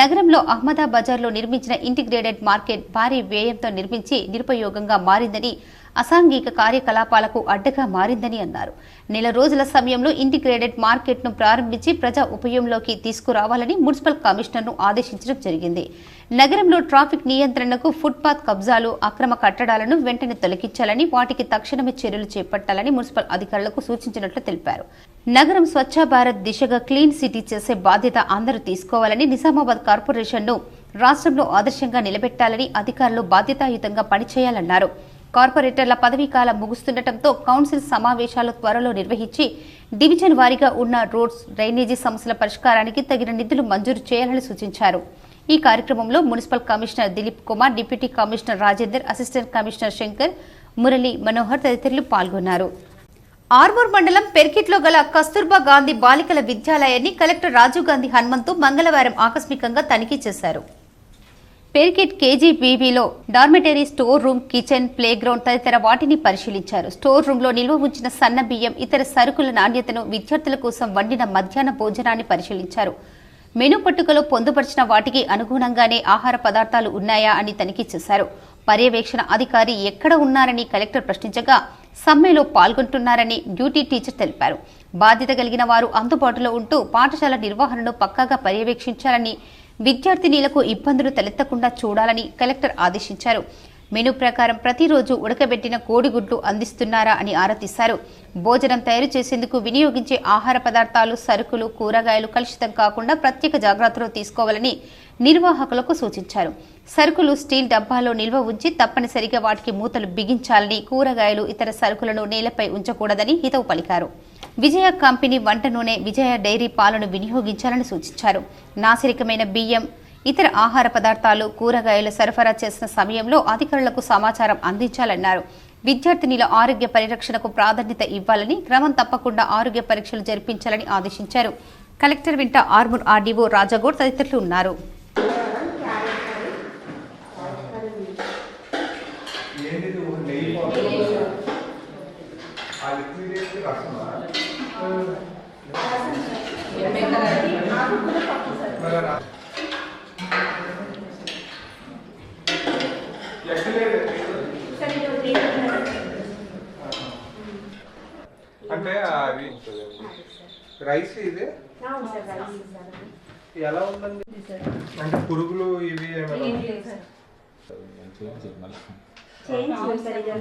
నగరంలో అహ్మదా బజార్లో నిర్మించిన ఇంటిగ్రేటెడ్ మార్కెట్ భారీ వ్యయంతో నిర్మించి నిరుపయోగంగా మారిందని, అసాంఘిక కార్యకలాపాలకు అడ్డగా మారిందని అన్నారు. నెల రోజుల సమయంలో ఇంటిగ్రేటెడ్ మార్కెట్ను ప్రారంభించి ప్రజా ఉపయోగంలోకి తీసుకురావాలని మున్సిపల్ కమిషనర్ను ఆదేశించడం జరిగింది. నగరంలో ట్రాఫిక్ నియంత్రణకు ఫుట్పాత్ కబ్జాలు, అక్రమ కట్టడాలను వెంటనే తొలగించాలని, వాటికి తక్షణమే చర్యలు చేపట్టాలని మున్సిపల్ అధికారులకు సూచించినట్లు తెలిపారు. నగరం స్వచ్ఛ భారత్ దిశగా క్లీన్ సిటీ చేసే బాధ్యత అందరూ తీసుకోవాలని, నిజామాబాద్ కార్పొరేషన్ను రాష్ట్రంలో ఆదర్శంగా నిలబెట్టాలని అధికారులు బాధ్యతాయుతంగా పనిచేయాలన్నారు. కార్పొరేటర్ల పదవీకాలం ముగుస్తుండటంతో కౌన్సిల్ సమావేశాలు త్వరలో నిర్వహించి డివిజన్ వారీగా ఉన్న రోడ్స్, డ్రైనేజీ సమస్యల పరిష్కారానికి తగిన నిధులు మంజూరు చేయాలని సూచించారు. ఈ కార్యక్రమంలో municipal commissioner Dilip Kumar, deputy commissioner Rajender, assistant commissioner Shankar, Murali Manohar తదితరులు పాల్గొన్నారు. ఆర్మూర్ మండలం పెర్కిట్లో గల కస్తూర్బా గాంధీ బాలికల విద్యాలయాన్ని కలెక్టర్ రాజీవ్ గాంధీ హనుమంతు మంగళవారం ఆకస్మికంగా తనిఖీ చేశారు. పెర్కిట్ కేజీబీవీలో dormitory, store room, kitchen, play ground తదితర వాటిని పరిశీలించారు. స్టోర్ రూమ్ లో నిల్వ ఉంచిన సన్న బియ్యం, ఇతర సరుకుల నాణ్యతను, విద్యార్థుల కోసం వండిన మధ్యాహ్న భోజనాన్ని పరిశీలించారు. మెనూ పట్టికలో పొందుపరిచిన వాటికి అనుగుణంగానే ఆహార పదార్థాలు ఉన్నాయా అని తనిఖీ చేశారు. పర్యవేక్షణ అధికారి ఎక్కడ ఉన్నారని కలెక్టర్ ప్రశ్నించగా సమ్మెలో పాల్గొంటున్నారని డ్యూటీ టీచర్ తెలిపారు. బాధ్యత కలిగిన వారు అందుబాటులో ఉంటూ పాఠశాల నిర్వహణను పక్కాగా పర్యవేక్షించాలని, విద్యార్థినీలకు ఇబ్బందులు తలెత్తకుండా చూడాలని కలెక్టర్ ఆదేశించారు. మెనూ ప్రకారం ప్రతిరోజు ఉడకబెట్టిన కోడిగుడ్లు అందిస్తున్నారా అని ఆరా తీశారు. భోజనం తయారు చేసేందుకు వినియోగించే ఆహార పదార్థాలు, సరుకులు, కూరగాయలు కలుషితం కాకుండా ప్రత్యేక జాగ్రత్తలు తీసుకోవాలని నిర్వాహకులకు సూచించారు. సరుకులు స్టీల్ డబ్బాలో నిల్వ ఉంచి తప్పనిసరిగా వాటికి మూతలు బిగించాలని, కూరగాయలు, ఇతర సరుకులను నేలపై ఉంచకూడదని హితవు పలికారు. విజయ కంపెనీ వంట నూనె, విజయ డైరీ పాలను వినియోగించాలని సూచించారు. నాసిరకమైన బియ్యం, ఇతర ఆహార పదార్థాలు, కూరగాయలు సరఫరా చేసిన సమయంలో అధికారులకు సమాచారం అందించాలన్నారు. విద్యార్థినిల ఆరోగ్య పరిరక్షణకు ప్రాధాన్యత ఇవ్వాలని, క్రమం తప్పకుండా ఆరోగ్య పరీక్షలు జరిపించాలని ఆదేశించారు. కలెక్టర్ వెంట ఆర్మూర్ ఆర్డీఓ రాజాగౌడ్ తదితరులు ఉన్నారు. అంటే అది రైస్ ఇది ఎలా ఉందండి? అంటే పురుగులు ఇవి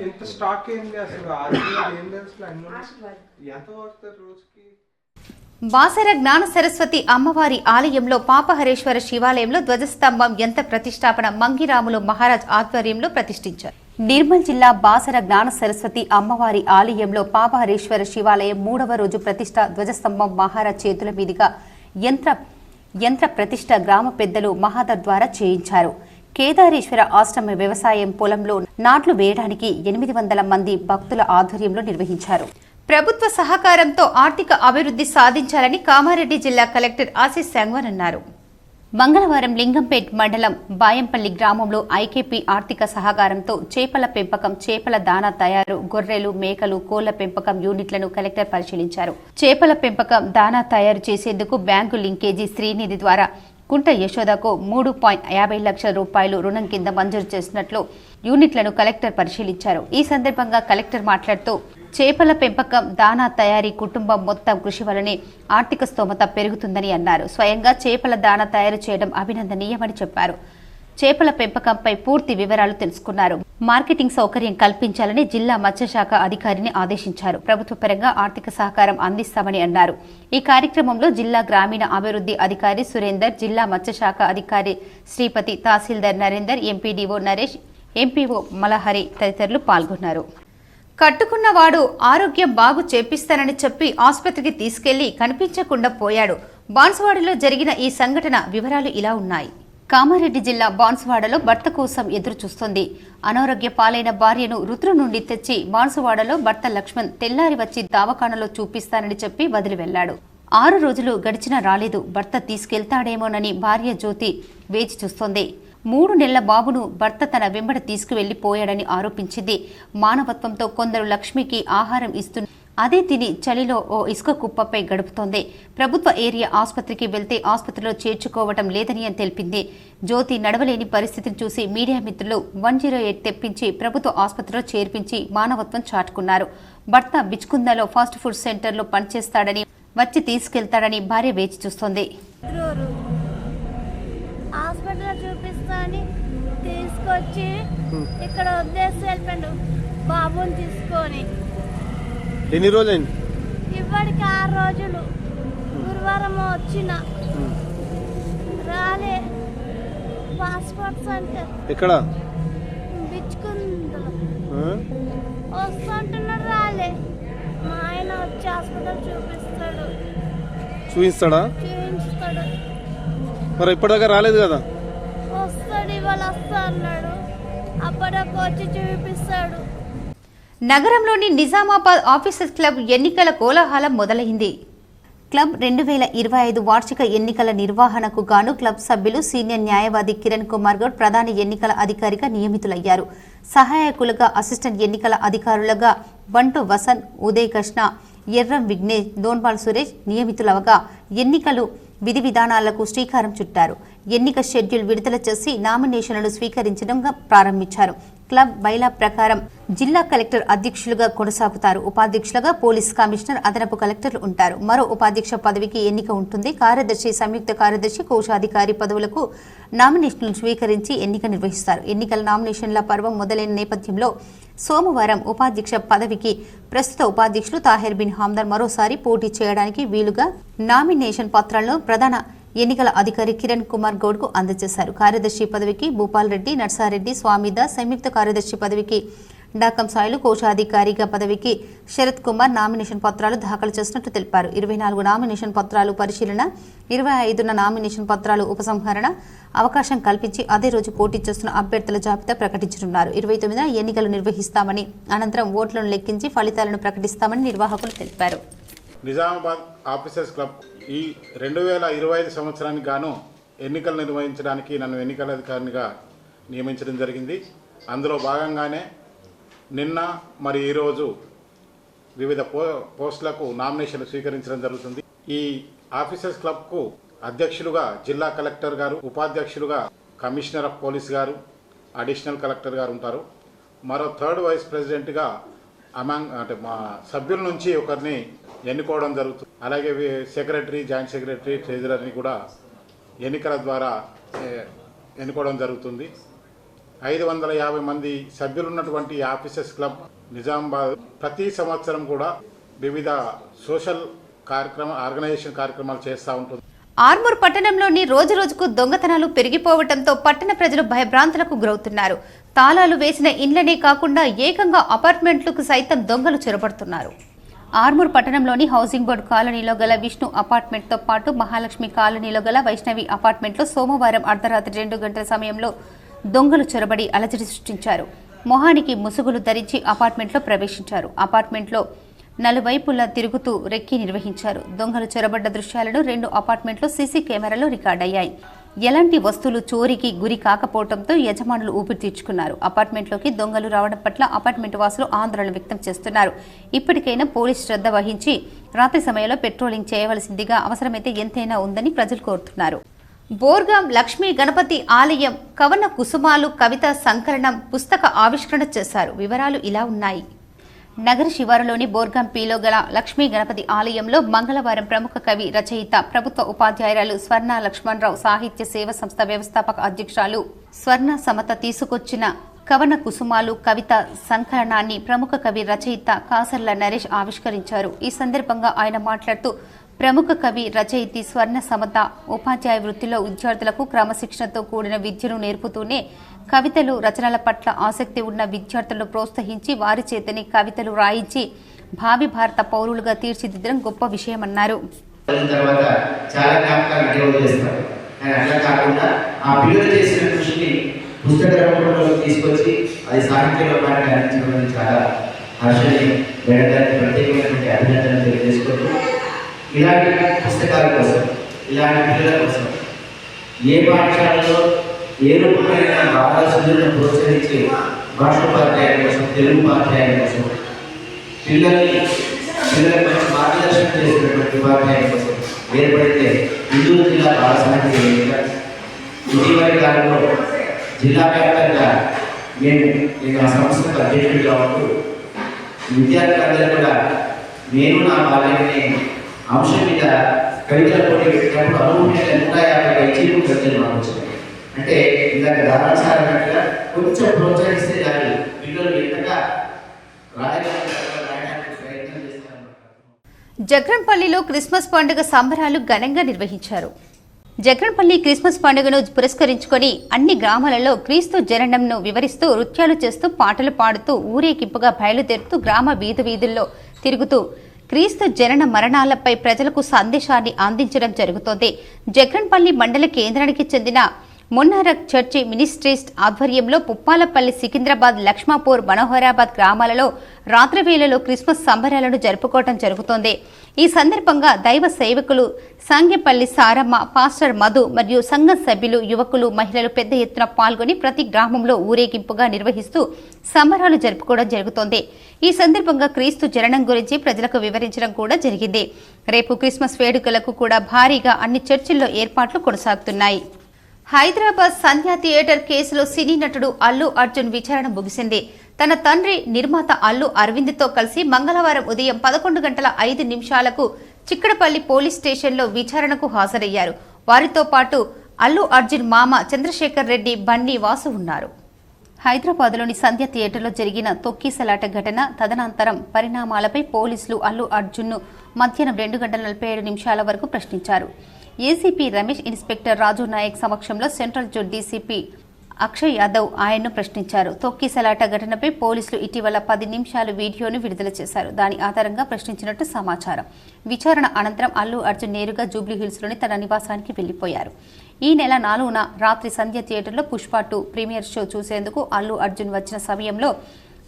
ఇంత స్టాక్ ఏంటి అసలు? ఏం తెలుసు ఎంత వస్తారు రోజుకి? బాసర జ్ఞాన సరస్వతి అమ్మవారి ఆలయంలో పాపహరేశ్వర శివాలయంలో ధ్వజస్తంభం యంత్ర ప్రతిష్టాపన మంగిరాములు మహారాజ్ ఆధ్వర్యంలో ప్రతిష్ఠించారు. నిర్మల్ జిల్లా బాసర జ్ఞాన సరస్వతి అమ్మవారి ఆలయంలో పాపహరేశ్వర శివాలయం 3వ రోజు ప్రతిష్ట ధ్వజస్తంభం మహారాజ్ చేతుల మీదుగా యంత్ర ప్రతిష్ట గ్రామ పెద్దలు మహాదర్ ద్వారా చేయించారు. కేదారేశ్వర ఆశ్రమ వ్యవసాయం పొలంలో నాట్లు వేయడానికి 800 మంది భక్తుల ఆధ్వర్యంలో నిర్వహించారు. ప్రభుత్వ సహకారంతో ఆర్థిక అభివృద్ధి సాధించాలని కామారెడ్డి జిల్లా కలెక్టర్ ఆశీష్ సంగ్వాన్ అన్నారు. మంగళవారం లింగంపేట్ మండలం బాయంపల్లి గ్రామంలో ఐకేపీ ఆర్థిక సహకారంతో చేపల పెంపకం, చేపల దానా తయారు, గొర్రెలు, మేకలు, కోళ్ల పెంపకం యూనిట్లను కలెక్టర్ పరిశీలించారు. చేపల పెంపకం, దానా తయారు చేసేందుకు బ్యాంకు లింకేజీ శ్రీనిధి ద్వారా కుంట యశోదకు 3.50 లక్షల రూపాయలు రుణం కింద మంజూరు చేసినట్లు యూనిట్లను కలెక్టర్ పరిశీలించారు. ఈ సందర్భంగా కలెక్టర్ మాట్లాడుతూ చేపల పెంపకం, దానా తయారీ కుటుంబం మొత్తం కృషి వల్లనే ఆర్థిక స్తోమత పెరుగుతుందని అన్నారు. స్వయంగా చేపల దానా తయారు చేయడం అభినందనీయమని చెప్పారు. చేపల పెంపకంపై పూర్తి వివరాలు తెలుసుకున్నారు. మార్కెటింగ్ సౌకర్యం కల్పించాలని జిల్లా మత్స్యశాఖ అధికారిని ఆదేశించారు. ప్రభుత్వ పరంగా ఆర్థిక సహకారం అందిస్తామని అన్నారు. ఈ కార్యక్రమంలో జిల్లా గ్రామీణ అభివృద్ధి అధికారి సురేందర్, జిల్లా మత్స్యశాఖ అధికారి శ్రీపతి, తహసీల్దార్ నరేందర్, ఎంపీడీఓ నరేష్, ఎంపీఓ మలహరి తదితరులు పాల్గొన్నారు. కట్టుకున్నవాడు ఆరోగ్యం బాగు చేపిస్తానని చెప్పి ఆసుపత్రికి తీసుకెళ్లి కనిపించకుండా పోయాడు. బాన్సువాడలో జరిగిన ఈ సంఘటన వివరాలు ఇలా ఉన్నాయి. కామారెడ్డి జిల్లా బాన్సువాడలో భర్త కోసం ఎదురు చూస్తోంది. అనారోగ్య పాలైన భార్యను రుద్రు నుండి తెచ్చి బాన్సువాడలో భర్త లక్ష్మణ్ తెల్లారి వచ్చి దవాఖానలో చూపిస్తానని చెప్పి వదిలి వెళ్లాడు. 6 రోజులు గడిచినా రాలేదు. భర్త తీసుకెళ్తాడేమోనని భార్య జ్యోతి వేచి చూస్తోంది. 3 నెలల బాబును భర్త తన వెంబడి తీసుకువెళ్లిపోయాడని ఆరోపించింది. మానవత్వంతో కొందరు లక్ష్మికి ఆహారం ఇస్తున్న అదే తిని చలిలో ఓ ఇసుక కుప్పపై గడుపుతోంది. ప్రభుత్వ ఏరియా ఆసుపత్రికి వెళ్తే ఆసుపత్రిలో చేర్చుకోవటం లేదని అని తెలిపింది. జ్యోతి నడవలేని పరిస్థితిని చూసి మీడియా మిత్రులు 108 తెప్పించి ప్రభుత్వ ఆసుపత్రిలో చేర్పించి మానవత్వం చాటుకున్నారు. భర్త బిచ్కుందలో ఫాస్ట్ ఫుడ్ సెంటర్లో పనిచేస్తాడని వచ్చి తీసుకెళ్తాడని భార్య వేచి చూస్తోంది. హాస్పిటల్ చూపిస్తాని తీసుకొచ్చి ఇక్కడ వదిలేసి వెళ్ళిపోయాడు బాబుని తీసుకొని. ఎన్ని రోజులైంది? ఇప్పటికి 6 రోజులు. గురువారం వచ్చిన రాలే. పాస్పోర్ట్ సెంటర్ ఎక్కడ? బిచ్చుకుందలో వస్తుంటున్నాడు. రాలే. మా ఆయన వచ్చి హాస్పిటల్ చూపిస్తాడు. చూపిస్తాడా? చూపించుతాడు. మరి ఇప్పటిదాకా రాలేదు కదా? వస్తాడు, ఇవాళ వస్తా అన్నాడు. అప్పటికి వచ్చి చూపిస్తాడు. నగరంలోని నిజామాబాద్ ఆఫీసర్స్ క్లబ్ ఎన్నికల కోలాహలం మొదలైంది. క్లబ్ 2025 వార్షిక ఎన్నికల నిర్వహణకు గాను క్లబ్ సభ్యులు సీనియర్ న్యాయవాది కిరణ్ కుమార్ గౌడ్ ప్రధాన ఎన్నికల అధికారిగా నియమితులయ్యారు. సహాయకులుగా అసిస్టెంట్ ఎన్నికల అధికారులుగా బంటు వసంత్, ఉదయ్ కృష్ణ, ఎర్రం విఘ్నేష్, దోన్పాల్ సురేష్ నియమితులవగా ఎన్నికలు విధి విధానాలకు శ్రీకారం చుట్టారు. ఎన్నిక షెడ్యూల్ విడుదల చేసి నామినేషన్లను స్వీకరించడం ప్రారంభించారు. క్లబ్ బైలా ప్రకారం జిల్లా కలెక్టర్ అధ్యక్షులుగా కొనసాగుతారు. ఉపాధ్యక్షులుగా పోలీస్ కమిషనర్, అదనపు కలెక్టర్లు ఉంటారు. మరో ఉపాధ్యక్ష పదవికి ఎన్నిక ఉంటుంది. కార్యదర్శి, సంయుక్త కార్యదర్శి, కోశాధికారి పదవులకు నామినేషన్లు స్వీకరించి ఎన్నిక నిర్వహిస్తారు. ఎన్నికల నామినేషన్ల పర్వం మొదలైన నేపథ్యంలో సోమవారం ఉపాధ్యక్ష పదవికి ప్రస్తుత ఉపాధ్యక్షులు తాహిర్ బిన్ హమ్దాన్ మరోసారి పోటీ చేయడానికి వీలుగా నామినేషన్ పత్రాలను ప్రధాన ఎన్నికల అధికారి కిరణ్ కుమార్ గౌడ్ కు అందజేశారు. కార్యదర్శి పదవికి భూపాల్ రెడ్డి, నర్సారెడ్డి, స్వామిదాస్, సంయుక్త కార్యదర్శి పదవికి డాకం సాయిలు, కోశాధికారిగా పదవికి శరత్ కుమార్ నామినేషన్ పత్రాలు దాఖలు చేసినట్టు తెలిపారు. 24 నామినేషన్ పత్రాలు పరిశీలన, 25న నామినేషన్ పత్రాలు ఉపసంహరణ అవకాశం కల్పించి అదే రోజు పోటీ చేస్తున్న అభ్యర్థుల జాబితా ప్రకటించనున్నారు. 29న ఎన్నికలు నిర్వహిస్తామని, అనంతరం ఓట్లను లెక్కించి ఫలితాలను ప్రకటిస్తామని నిర్వాహకులు తెలిపారు. నిజామాబాద్ ఆఫీసర్స్ క్లబ్ ఈ 2025 సంవత్సరానికి గాను ఎన్నికలు నిర్వహించడానికి నన్ను ఎన్నికల అధికారినిగా నియమించడం జరిగింది. అందులో భాగంగానే నిన్న మరి ఈరోజు వివిధ పోస్టులకు నామినేషన్లు స్వీకరించడం జరుగుతుంది. ఈ ఆఫీసర్స్ క్లబ్కు అధ్యక్షులుగా జిల్లా కలెక్టర్ గారు, ఉపాధ్యక్షులుగా కమిషనర్ ఆఫ్ పోలీస్ గారు, అడిషనల్ కలెక్టర్ గారు ఉంటారు. మరో 3rd వైస్ ప్రెసిడెంట్గా మా సభ్యుల నుంచి ఒకరిని ఎన్నుకోవడం జరుగుతుంది. అలాగే సెక్రటరీ, జాయింట్ సెక్రటరీ, ట్రెజరర్ని కూడా ఎన్నికల ద్వారా ఎన్నుకోవడం జరుగుతుంది. 550 మంది సభ్యులు ఉన్నటువంటి ఆఫీసర్స్ క్లబ్ నిజామాబాద్ ప్రతి సంవత్సరం కూడా వివిధ సోషల్ ఆర్గనైజేషన్ కార్యక్రమాలు చేస్తూ ఉంటుంది. ఆర్మూర్ పట్టణంలోని రోజురోజుకు దొంగతనాలు పెరిగిపోవడంతో పట్టణ ప్రజలు భయభ్రాంతులకు గురవుతున్నారు. తాళాలు వేసిన ఇండ్లనే కాకుండా ఏకంగా అపార్ట్మెంట్లకు సైతం దొంగలు చొరబడుతున్నారు. ఆర్మూర్ పట్టణంలోని హౌసింగ్ బోర్డు కాలనీలో గల విష్ణు అపార్ట్మెంట్తో పాటు మహాలక్ష్మి కాలనీలో గల వైష్ణవి అపార్ట్మెంట్లో సోమవారం అర్ధరాత్రి 2 గంటల సమయంలో దొంగలు చొరబడి అలజడి సృష్టించారు. మొహానికి ముసుగులు ధరించి అపార్ట్మెంట్లో ప్రవేశించారు. అపార్ట్మెంట్లో నలువైపులా తిరుగుతూ రెక్కి నిర్వహించారు. దొంగలు చొరబడ్డ దృశ్యాలను 2 అపార్ట్మెంట్లో సీసీ కెమెరాలో రికార్డయ్యాయి. ఎలాంటి వస్తువులు చోరీకి గురి కాకపోవడంతో యజమానులు ఊపిరి తీర్చుకున్నారు. అపార్ట్మెంట్లోకి దొంగలు రావడం పట్ల అపార్ట్మెంట్ వాసులు ఆందోళన వ్యక్తం చేస్తున్నారు. ఇప్పటికైనా పోలీసు శ్రద్ధ వహించి రాత్రి సమయంలో పెట్రోలింగ్ చేయవలసిందిగా, అవసరమైతే ఎంతైనా ఉందని ప్రజలు కోరుతున్నారు. బోర్గాం లక్ష్మీ గణపతి ఆలయం కవన కుసుమాలు కవిత సంకలనం పుస్తక ఆవిష్కరణ చేశారు. వివరాలు ఇలా ఉన్నాయి. నగర శివారులోని బోర్గాం పీలో గల లక్ష్మీ గణపతి ఆలయంలో మంగళవారం ప్రముఖ కవి, రచయిత, ప్రభుత్వ ఉపాధ్యాయురాలు స్వర్ణ లక్ష్మణరావు సాహిత్య సేవ సంస్థ వ్యవస్థాపక అధ్యక్షురాలు స్వర్ణ సమత తీసుకొచ్చిన కవన కుసుమాలు కవిత సంకలనాన్ని ప్రముఖ కవి, రచయిత కాసర్ల నరేష్ ఆవిష్కరించారు. ఈ సందర్భంగా ఆయన మాట్లాడుతూ, ప్రముఖ కవి, రచయితి స్వర్ణ సమత ఉపాధ్యాయ వృత్తిలో విద్యార్థులకు క్రమశిక్షణతో కూడిన విద్యను నేర్పుతూనే కవితలు, రచనల పట్ల ఆసక్తి ఉన్న విద్యార్థులను ప్రోత్సహించి వారి చేతని కవితలు రాయించి భావి భారత పౌరులుగా తీర్చిదిద్దడం గొప్ప విషయమన్నారు. ఇలాంటి పుస్తకాల కోసం, ఇలాంటి పిల్లల కోసం ఏ పాఠశాలలో ఏ రూపమైన బాలసులను ప్రోత్సహించి భాషోపాధ్యాయుల కోసం, తెలుగు ఉపాధ్యాయుల కోసం, పిల్లలకు మంచి మార్గదర్శనం చేసినటువంటి ఉపాధ్యాయుల కోసం ఏర్పడితే గుంటూరు జిల్లా బాల సాహిత్య వేదిక ఇటీవలి కాలంలో జిల్లా వ్యాప్తంగా నేను ఆ సంస్థకు అధ్యక్షుడిగా ఉంటూ విద్యార్థులందరూ కూడా నేను నా బాల్యాన్ని అంశం మీద కవితల పోటీ పెట్టినప్పుడు అనుభూతిగా 150 పైచీలు కవితలు మాకు వచ్చినాయి. అంటే ఇందాక దారాసారన్నట్టుగా కొంచెం ప్రోత్సహిస్తే దాన్ని పిల్లలు ఎంతగా రాయడానికి ప్రయత్నం చేస్తారు. జగ్రంపల్లిలో క్రిస్మస్ పండుగ సంబరాలు ఘనంగా నిర్వహించారు. జగ్రంపల్లి క్రిస్మస్ పండుగను పురస్కరించుకొని అన్ని గ్రామాలలో క్రీస్తు జననంను వివరిస్తూ నృత్యాలు చేస్తూ పాటలు పాడుతూ ఊరేగింపుగా బయలుదేరుతూ గ్రామ వీధుల్లో తిరుగుతూ క్రీస్తు జనన మరణాలపై ప్రజలకు సందేశాన్ని అందించడం జరుగుతోంది. జగ్రంపల్లి మండల కేంద్రానికి చెందిన మున్నారక్ చర్చి మినిస్ట్రీస్ ఆధ్వర్యంలో పుప్పాలపల్లి, సికింద్రాబాద్, లక్ష్మాపూర్, మనోహరాబాద్ గ్రామాలలో రాత్రి వేళలో క్రిస్మస్ సంబరాలను జరుపుకోవడం జరుగుతోంది. ఈ సందర్భంగా దైవ సేవకులు సాంగేపల్లి సారమ్మ, పాస్టర్ మధు మరియు సంఘ సభ్యులు, యువకులు, మహిళలు పెద్ద ఎత్తున పాల్గొని ప్రతి గ్రామంలో ఊరేగింపుగా నిర్వహిస్తూ సంబరాలు జరుపుకోవడం జరుగుతోంది. ఈ సందర్భంగా క్రీస్తు జననం గురించి ప్రజలకు వివరించడం కూడా జరిగింది. రేపు క్రిస్మస్ వేడుకలకు కూడా భారీగా అన్ని చర్చిల్లో ఏర్పాట్లు కొనసాగుతున్నాయి. హైదరాబాద్ సంధ్యా థియేటర్ కేసులో సినీ నటుడు అల్లు అర్జున్ విచారణ ముగిసింది. తన తండ్రి నిర్మాత అల్లు అరవింద్తో కలిసి మంగళవారం ఉదయం 11:05 చిక్కడపల్లి పోలీస్ స్టేషన్లో విచారణకు హాజరయ్యారు. వారితో పాటు అల్లు అర్జున్ మామ చంద్రశేఖర్ రెడ్డి, బన్నీ వాసు ఉన్నారు. హైదరాబాద్లోని సంధ్య థియేటర్లో జరిగిన తొక్కిసలాట ఘటన తదనంతరం పరిణామాలపై పోలీసులు అల్లు అర్జున్ను మధ్యాహ్నం 2:47 వరకు ప్రశ్నించారు. ఏసీపీ రమేష్, ఇన్స్పెక్టర్ రాజు నాయక్ సమక్షంలో central zone DCP Akshay Yadav ఆయన్ను ప్రశ్నించారు. తొక్కిసలాట ఘటనపై పోలీసులు ఇటీవల 10 నిమిషాల వీడియోను విడుదల చేశారు. దాని ఆధారంగా ప్రశ్నించినట్టు సమాచారం. విచారణ అనంతరం అల్లు అర్జున్ నేరుగా జూబ్లీహిల్స్లోని తన నివాసానికి వెళ్లిపోయారు. ఈ నెల 4న రాత్రి సంధ్య థియేటర్లో పుష్ప 2 ప్రీమియర్ షో చూసేందుకు అల్లు అర్జున్ వచ్చిన సమయంలో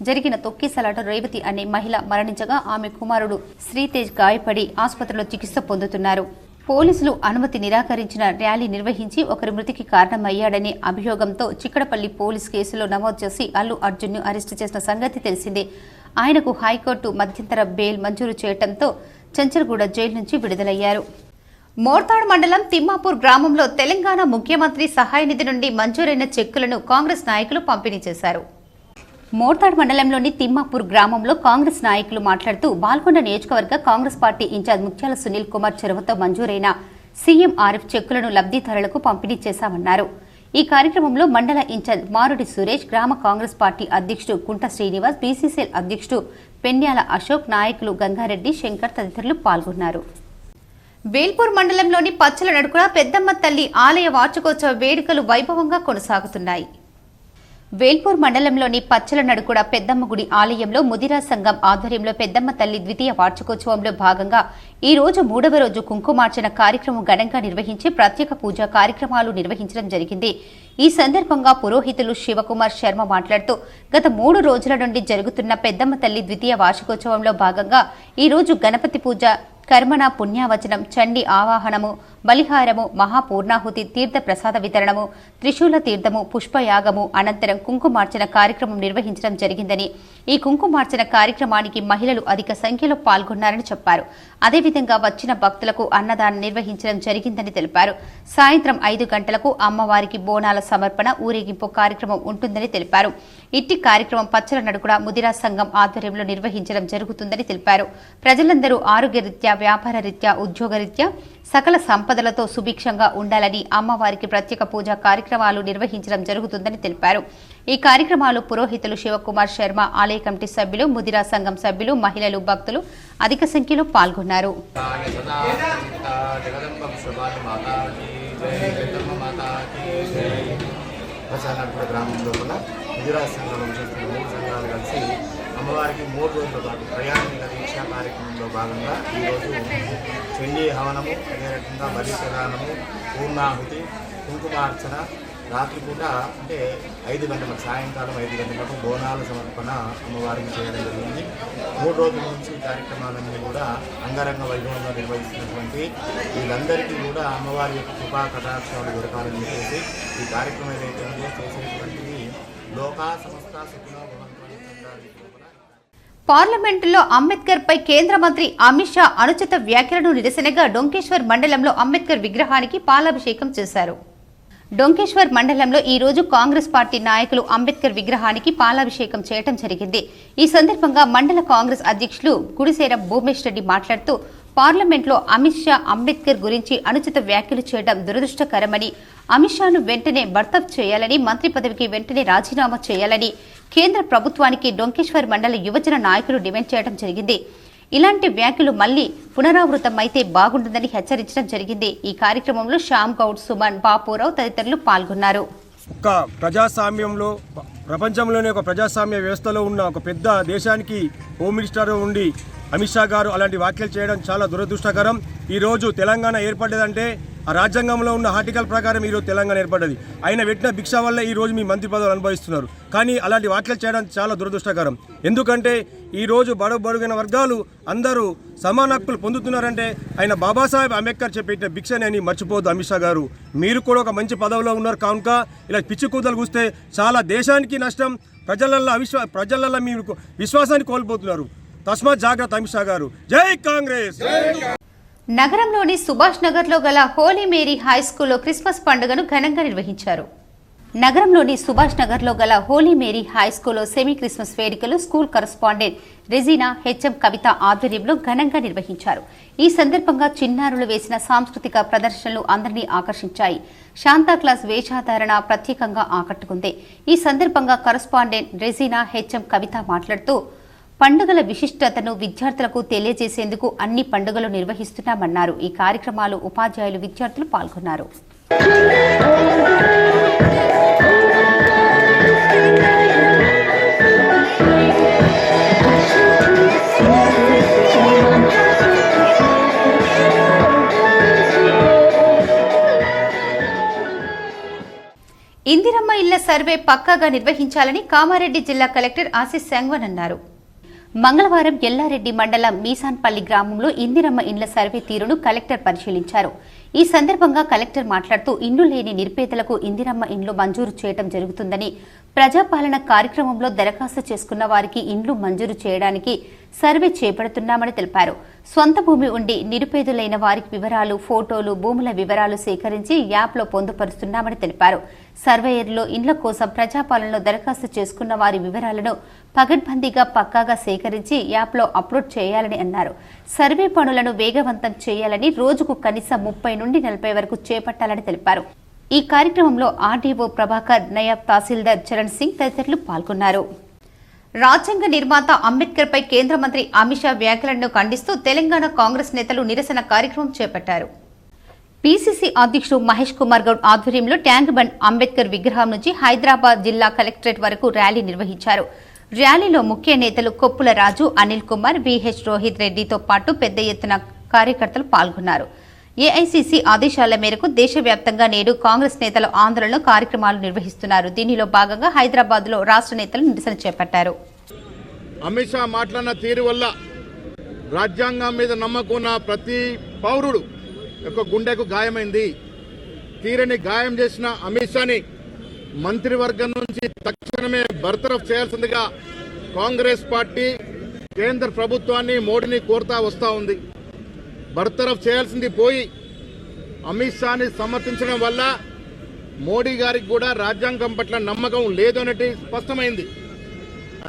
జరిగిన తొక్కిసలాట రేవతి అనే మహిళ మరణించగా ఆమె కుమారుడు శ్రీతేజ్ గాయపడి ఆసుపత్రిలో చికిత్స పొందుతున్నారు. పోలీసులు అనుమతి నిరాకరించిన ర్యాలీ నిర్వహించి ఒకరి మృతికి కారణమయ్యాడనే అభియోగంతో చిక్కడపల్లి పోలీస్ కేసులో నమోదు చేసి అల్లు అర్జున్ను అరెస్టు చేసిన సంగతి తెలిసిందే. ఆయనకు హైకోర్టు మధ్యంతర బెయిల్ మంజూరు చేయడంతో చంచల్గూడ జైలు నుంచి విడుదలయ్యారు. మోర్తాడ్ మండలం తిమ్మాపూర్ గ్రామంలో తెలంగాణ ముఖ్యమంత్రి సహాయ నిధి నుండి మంజూరైన చెక్కులను కాంగ్రెస్ నాయకులు పంపిణీ చేశారు. మోర్తాడ్ మండలంలోని తిమ్మాపూర్ గ్రామంలో కాంగ్రెస్ నాయకులు మాట్లాడుతూ బాల్కొండ నియోజకవర్గ కాంగ్రెస్ పార్టీ ఇన్ఛార్జ్ ముత్యాల సునీల్ కుమార్ చొరవతో మంజూరైన సీఎంఆర్ఎఫ్ చెక్కులను లబ్ధిదారులకు పంపిణీ చేశామన్నారు. ఈ కార్యక్రమంలో మండల ఇన్ఛార్జ్ మారుడి సురేష్, గ్రామ కాంగ్రెస్ పార్టీ అధ్యక్షుడు కుంట శ్రీనివాస్, బీసీసీఎల్ అధ్యక్షుడు పెన్యాల అశోక్, నాయకులు గంగారెడ్డి, శంకర్ తదితరులు పాల్గొన్నారు. వేల్పూర్ మండలంలోని పచ్చల నడుకున పెద్దమ్మ తల్లి ఆలయ వార్షికోత్సవ వేడుకలు వైభవంగా కొనసాగుతున్నాయి. వేల్పూర్ మండలంలోని పచ్చల నడుకుడ పెద్దమ్మ గుడి ఆలయంలో ముదిరా సంఘం ఆధ్వర్యంలో పెద్దమ్మ తల్లి ద్వితీయ వార్షికోత్సవంలో భాగంగా ఈ రోజు 3వ రోజు కుంకుమార్చన కార్యక్రమం ఘనంగా నిర్వహించి ప్రత్యేక పూజా కార్యక్రమాలు నిర్వహించడం జరిగింది. ఈ సందర్భంగా పురోహితులు శివకుమార్ శర్మ మాట్లాడుతూ గత 3 రోజుల నుండి జరుగుతున్న పెద్దమ్మ తల్లి ద్వితీయ వార్షికోత్సవంలో భాగంగా ఈ రోజు గణపతి పూజ, కర్మణ పుణ్యావచనం, చండీ ఆవాహనము, బలిహారము, మహాపూర్ణాహుతి, తీర్థ ప్రసాద వితరణము, త్రిశూల తీర్థము, పుష్పయాగము అనంతరం కుంకుమార్చన కార్యక్రమం నిర్వహించడం జరిగిందని, ఈ కుంకుమార్చన కార్యక్రమానికి మహిళలు అధిక సంఖ్యలో పాల్గొన్నారని చెప్పారు. అదేవిధంగా వచ్చిన భక్తులకు అన్నదానం నిర్వహించడం జరిగిందని తెలిపారు. సాయంత్రం 5 గంటలకు అమ్మవారికి బోనాల సమర్పణ, ఊరేగింపు కార్యక్రమం ఉంటుందని తెలిపారు. ఇట్టి కార్యక్రమం పచ్చల నడుకుడ ముదిరా సంఘం ఆధ్వర్యంలో నిర్వహించడం జరుగుతుందని తెలిపారు. ప్రజలందరూ ఆరోగ్యరీత్యా, వ్యాపార రీత్యా, ఉద్యోగరీత్యా సకల సంపదలతో సుభిక్షంగా ఉండాలని అమ్మవారికి ప్రత్యేక పూజా కార్యక్రమాలు నిర్వహించడం జరుగుతుందని తెలిపారు. ఈ కార్యక్రమాలు పురోహితులు శివకుమార్ శర్మ, ఆలయ కమిటీ సభ్యులు, ముదిరా సంఘం సభ్యులు, మహిళలు, భక్తులు అధిక సంఖ్యలో పాల్గొన్నారు. గ్రామంలో కూడా ముదిరా సంఘం చేస్తున్న 3 సంఘాలు కలిసి అమ్మవారికి 3 రోజుల పాటు ప్రయాణ దీక్షా కార్యక్రమంలో భాగంగా ఈరోజు చండీ హవనము, అదే రకంగా బలి ప్రదానము, పూర్ణాహుతి, కుంకుమార్చన, రాత్రిపూట అంటే 5 గంటలకు సాయంకాలం 5 గంటలకు బోనాల సమర్పణ అమ్మవారికి చేయడం జరిగింది. 3 రోజుల నుంచి ఈ కార్యక్రమాలన్నీ కూడా అంగరంగ వైభవంగా నిర్వహిస్తున్నటువంటి వీళ్ళందరికీ కూడా అమ్మవారి యొక్క కృపా కటాక్షాలు దొరకాలని చెప్పేసి ఈ కార్యక్రమం ఏదైతే ఉందో చేసేటువంటిది లోకా సంస్థ సుఖినో భవంతు అని చెందాలి. పార్లమెంటులో అంబేద్కర్ పై కేంద్ర మంత్రి అమిత్ షా అనుచిత వ్యాఖ్యలను నిరసనగా డొంకేశ్వర్ మండలంలో అంబేద్కర్ విగ్రహానికి పాలాభిషేకం చేశారు. డొంకేశ్వర్ మండలంలో ఈ రోజు కాంగ్రెస్ పార్టీ నాయకులు అంబేద్కర్ విగ్రహానికి పాలాభిషేకం చేయడం జరిగింది. ఈ సందర్భంగా మండల కాంగ్రెస్ అధ్యక్షులు గుడిసేర భూమేష్ రెడ్డి మాట్లాడుతూ పార్లమెంట్లో అమిత్ షా అంబేద్కర్ గురించి అనుచిత వ్యాఖ్యలు చేయడం దురదృష్టకరమని, అమిత్ షాను వెంటనే బర్తరఫ్ చేయాలని, మంత్రి పదవికి వెంటనే రాజీనామా చేయాలని కేంద్ర ప్రభుత్వానికి డొంకేశ్వర్ మండల యువజన నాయకులు డిమాండ్ చేయడం జరిగింది. ఇలాంటి వ్యాఖ్యలు మళ్లీ పునరావృతమైతే బాగుంటుందని హెచ్చరించడం జరిగింది. ఈ కార్యక్రమంలో శ్యామ్ గౌడ్, సుమన్, బాపురావు తదితరులు పాల్గొన్నారు. ఒక ప్రజాస్వామ్యంలో ప్రపంచంలోనే ఒక ప్రజాస్వామ్య వ్యవస్థలో ఉన్న ఒక పెద్ద దేశానికి హోమ్ మినిస్టర్ ఉండి అమిత్ షా గారు అలాంటి వ్యాఖ్యలు చేయడం చాలా దురదృష్టకరం. ఈరోజు తెలంగాణ ఏర్పడ్డదంటే ఆ రాజ్యాంగంలో ఉన్న ఆర్టికల్ ప్రకారం ఈరోజు తెలంగాణ ఏర్పడ్డది. ఆయన పెట్టిన భిక్ష వల్ల ఈరోజు మీ మంత్రి పదవులు అనుభవిస్తున్నారు. కానీ అలాంటి వ్యాఖ్యలు చేయడం చాలా దురదృష్టకరం. ఎందుకంటే ఈరోజు బడుగిన వర్గాలు అందరూ సమాన హక్కులు పొందుతున్నారంటే ఆయన బాబాసాహెబ్ అంబేద్కర్ చెప్పిన భిక్షని అని మర్చిపోవద్దు. అమిత్ షా గారు మీరు కూడా ఒక మంచి పదవిలో ఉన్నారు కనుక ఇలా పిచ్చి కూతలు కూస్తే చాలా దేశానికి నష్టం, ప్రజలల్లో మీరు విశ్వాసాన్ని కోల్పోతున్నారు. తస్మాత్ జాగ్రత్త అమిత్ షా గారు. జై కాంగ్రెస్. నగరంలోని సుభాష్ నగర్లో గల హోలీ మేరీ హై స్కూల్లో క్రిస్మస్ పండుగను ఘనంగా నిర్వహించారు. నగరంలోని సుభాష్ నగర్లో గల హోలీ మేరీ హై స్కూల్లో సెమీ క్రిస్మస్ వేడుకలు స్కూల్ కరస్పాండెంట్ రెజీనా, హెచ్ఎం కవిత ఆధ్వర్యంలో ఘనంగా నిర్వహించారు. ఈ సందర్భంగా చిన్నారులు వేసిన సాంస్కృతిక ప్రదర్శనలు అందరినీ ఆకర్షించాయి. శాంతాక్లాస్ వేషధారణ ప్రత్యేకంగా ఆకట్టుకుంది. ఈ సందర్భంగా కరస్పాండెంట్ రెజీనా, హెచ్ఎం కవిత మాట్లాడుతూ పండుగల విశిష్టతను విద్యార్థులకు తెలియజేసేందుకు అన్ని పండుగలు నిర్వహిస్తున్నామన్నారు. ఈ కార్యక్రమాలు ఉపాధ్యాయులు, విద్యార్థులు పాల్గొన్నారు. ఇందిరమ్మ ఇళ్ల సర్వే పక్కాగా నిర్వహించాలని కామారెడ్డి జిల్లా కలెక్టర్ ఆశీస్ సంగ్వన్ అన్నారు. మంగళవారం ఎల్లారెడ్డి మండలం మీసాన్పల్లి గ్రామంలో ఇందిరమ్మ ఇండ్ల సర్వే తీరును కలెక్టర్ పరిశీలించారు. ఈ సందర్భంగా కలెక్టర్ మాట్లాడుతూ ఇండ్లు లేని నిరుపేదలకు ఇందిరమ్మ ఇండ్లు మంజూరు చేయడం జరుగుతుందని, ప్రజాపాలన కార్యక్రమంలో దరఖాస్తు చేసుకున్న వారికి ఇండ్లు మంజూరు చేయడానికి సర్వే చేపడుతున్నామని తెలిపారు. స్వంత భూమి ఉండి నిరుపేదలైన వారికి వివరాలు, ఫోటోలు, భూముల వివరాలు సేకరించి యాప్లో పొందుపరుస్తున్నామని తెలిపారు. సర్వేయర్లో ఇండ్ల కోసం ప్రజాపాలనలో దరఖాస్తు చేసుకున్న వారి వివరాలను పగడ్బందీగా పక్కాగా సేకరించి యాప్లో అప్లోడ్ చేయాలని అన్నారు. సర్వే పనులను వేగవంతం చేయాలని, రోజుకు కనీసం 30 నుండి 40 వరకు చేపట్టాలని తెలిపారు. ఈ కార్యక్రమంలో ఆర్డీఓ ప్రభాకర్, నయాబ్ తహసీల్దార్ చరణ్ సింగ్ తదితరులు పాల్గొన్నారు. రాజ్యాంగ నిర్మాత అంబేద్కర్ పై కేంద్ర మంత్రి అమిత్ షా వ్యాఖ్యలను ఖండిస్తూ తెలంగాణ కాంగ్రెస్ నేతలు నిరసన కార్యక్రమం చేపట్టారు. పీసీసీ అధ్యక్షుడు మహేష్ కుమార్ గౌడ్ ఆధ్వర్యంలో ట్యాంక్ బండ్ అంబేద్కర్ విగ్రహం నుంచి హైదరాబాద్ జిల్లా కలెక్టరేట్ వరకు ర్యాలీ నిర్వహించారు. ర్యాలీలో ముఖ్య నేతలు కొప్పుల రాజు, అనిల్ కుమార్, విహెచ్ రోహిత్ రెడ్డితో పాటు పెద్ద ఎత్తున కార్యకర్తలు పాల్గొన్నారు. ఏఐసీసీ ఆదేశాల మేరకు దేశవ్యాప్తంగా నేడు కాంగ్రెస్ నేతలు ఆందోళన కార్యక్రమాలు నిర్వహిస్తున్నారు. దీనిలో భాగంగా హైదరాబాద్ లో రాష్ట్ర నేతలు నిరసన చేపట్టారు. అమిత్ షా మాట్లాడిన తీరు వల్ల రాజ్యాంగం మీద నమ్మకున్న ప్రతి పౌరుడు యొక్క గుండెకు గాయమైంది. తీరని గాయం చేసిన అమిత్ షాని మంత్రివర్గం నుంచి తక్షణమే బర్తరఫ్ చేయాల్సిందిగా కాంగ్రెస్ పార్టీ కేంద్ర ప్రభుత్వాన్ని, మోడీని కోరుతా వస్తూ ఉంది. బర్తరఫ్ చేయాల్సింది పోయి అమిత్ షాని సమర్థించడం వల్ల మోడీ గారికి కూడా రాజ్యాంగం పట్ల నమ్మకం లేదు అనేది స్పష్టమైంది.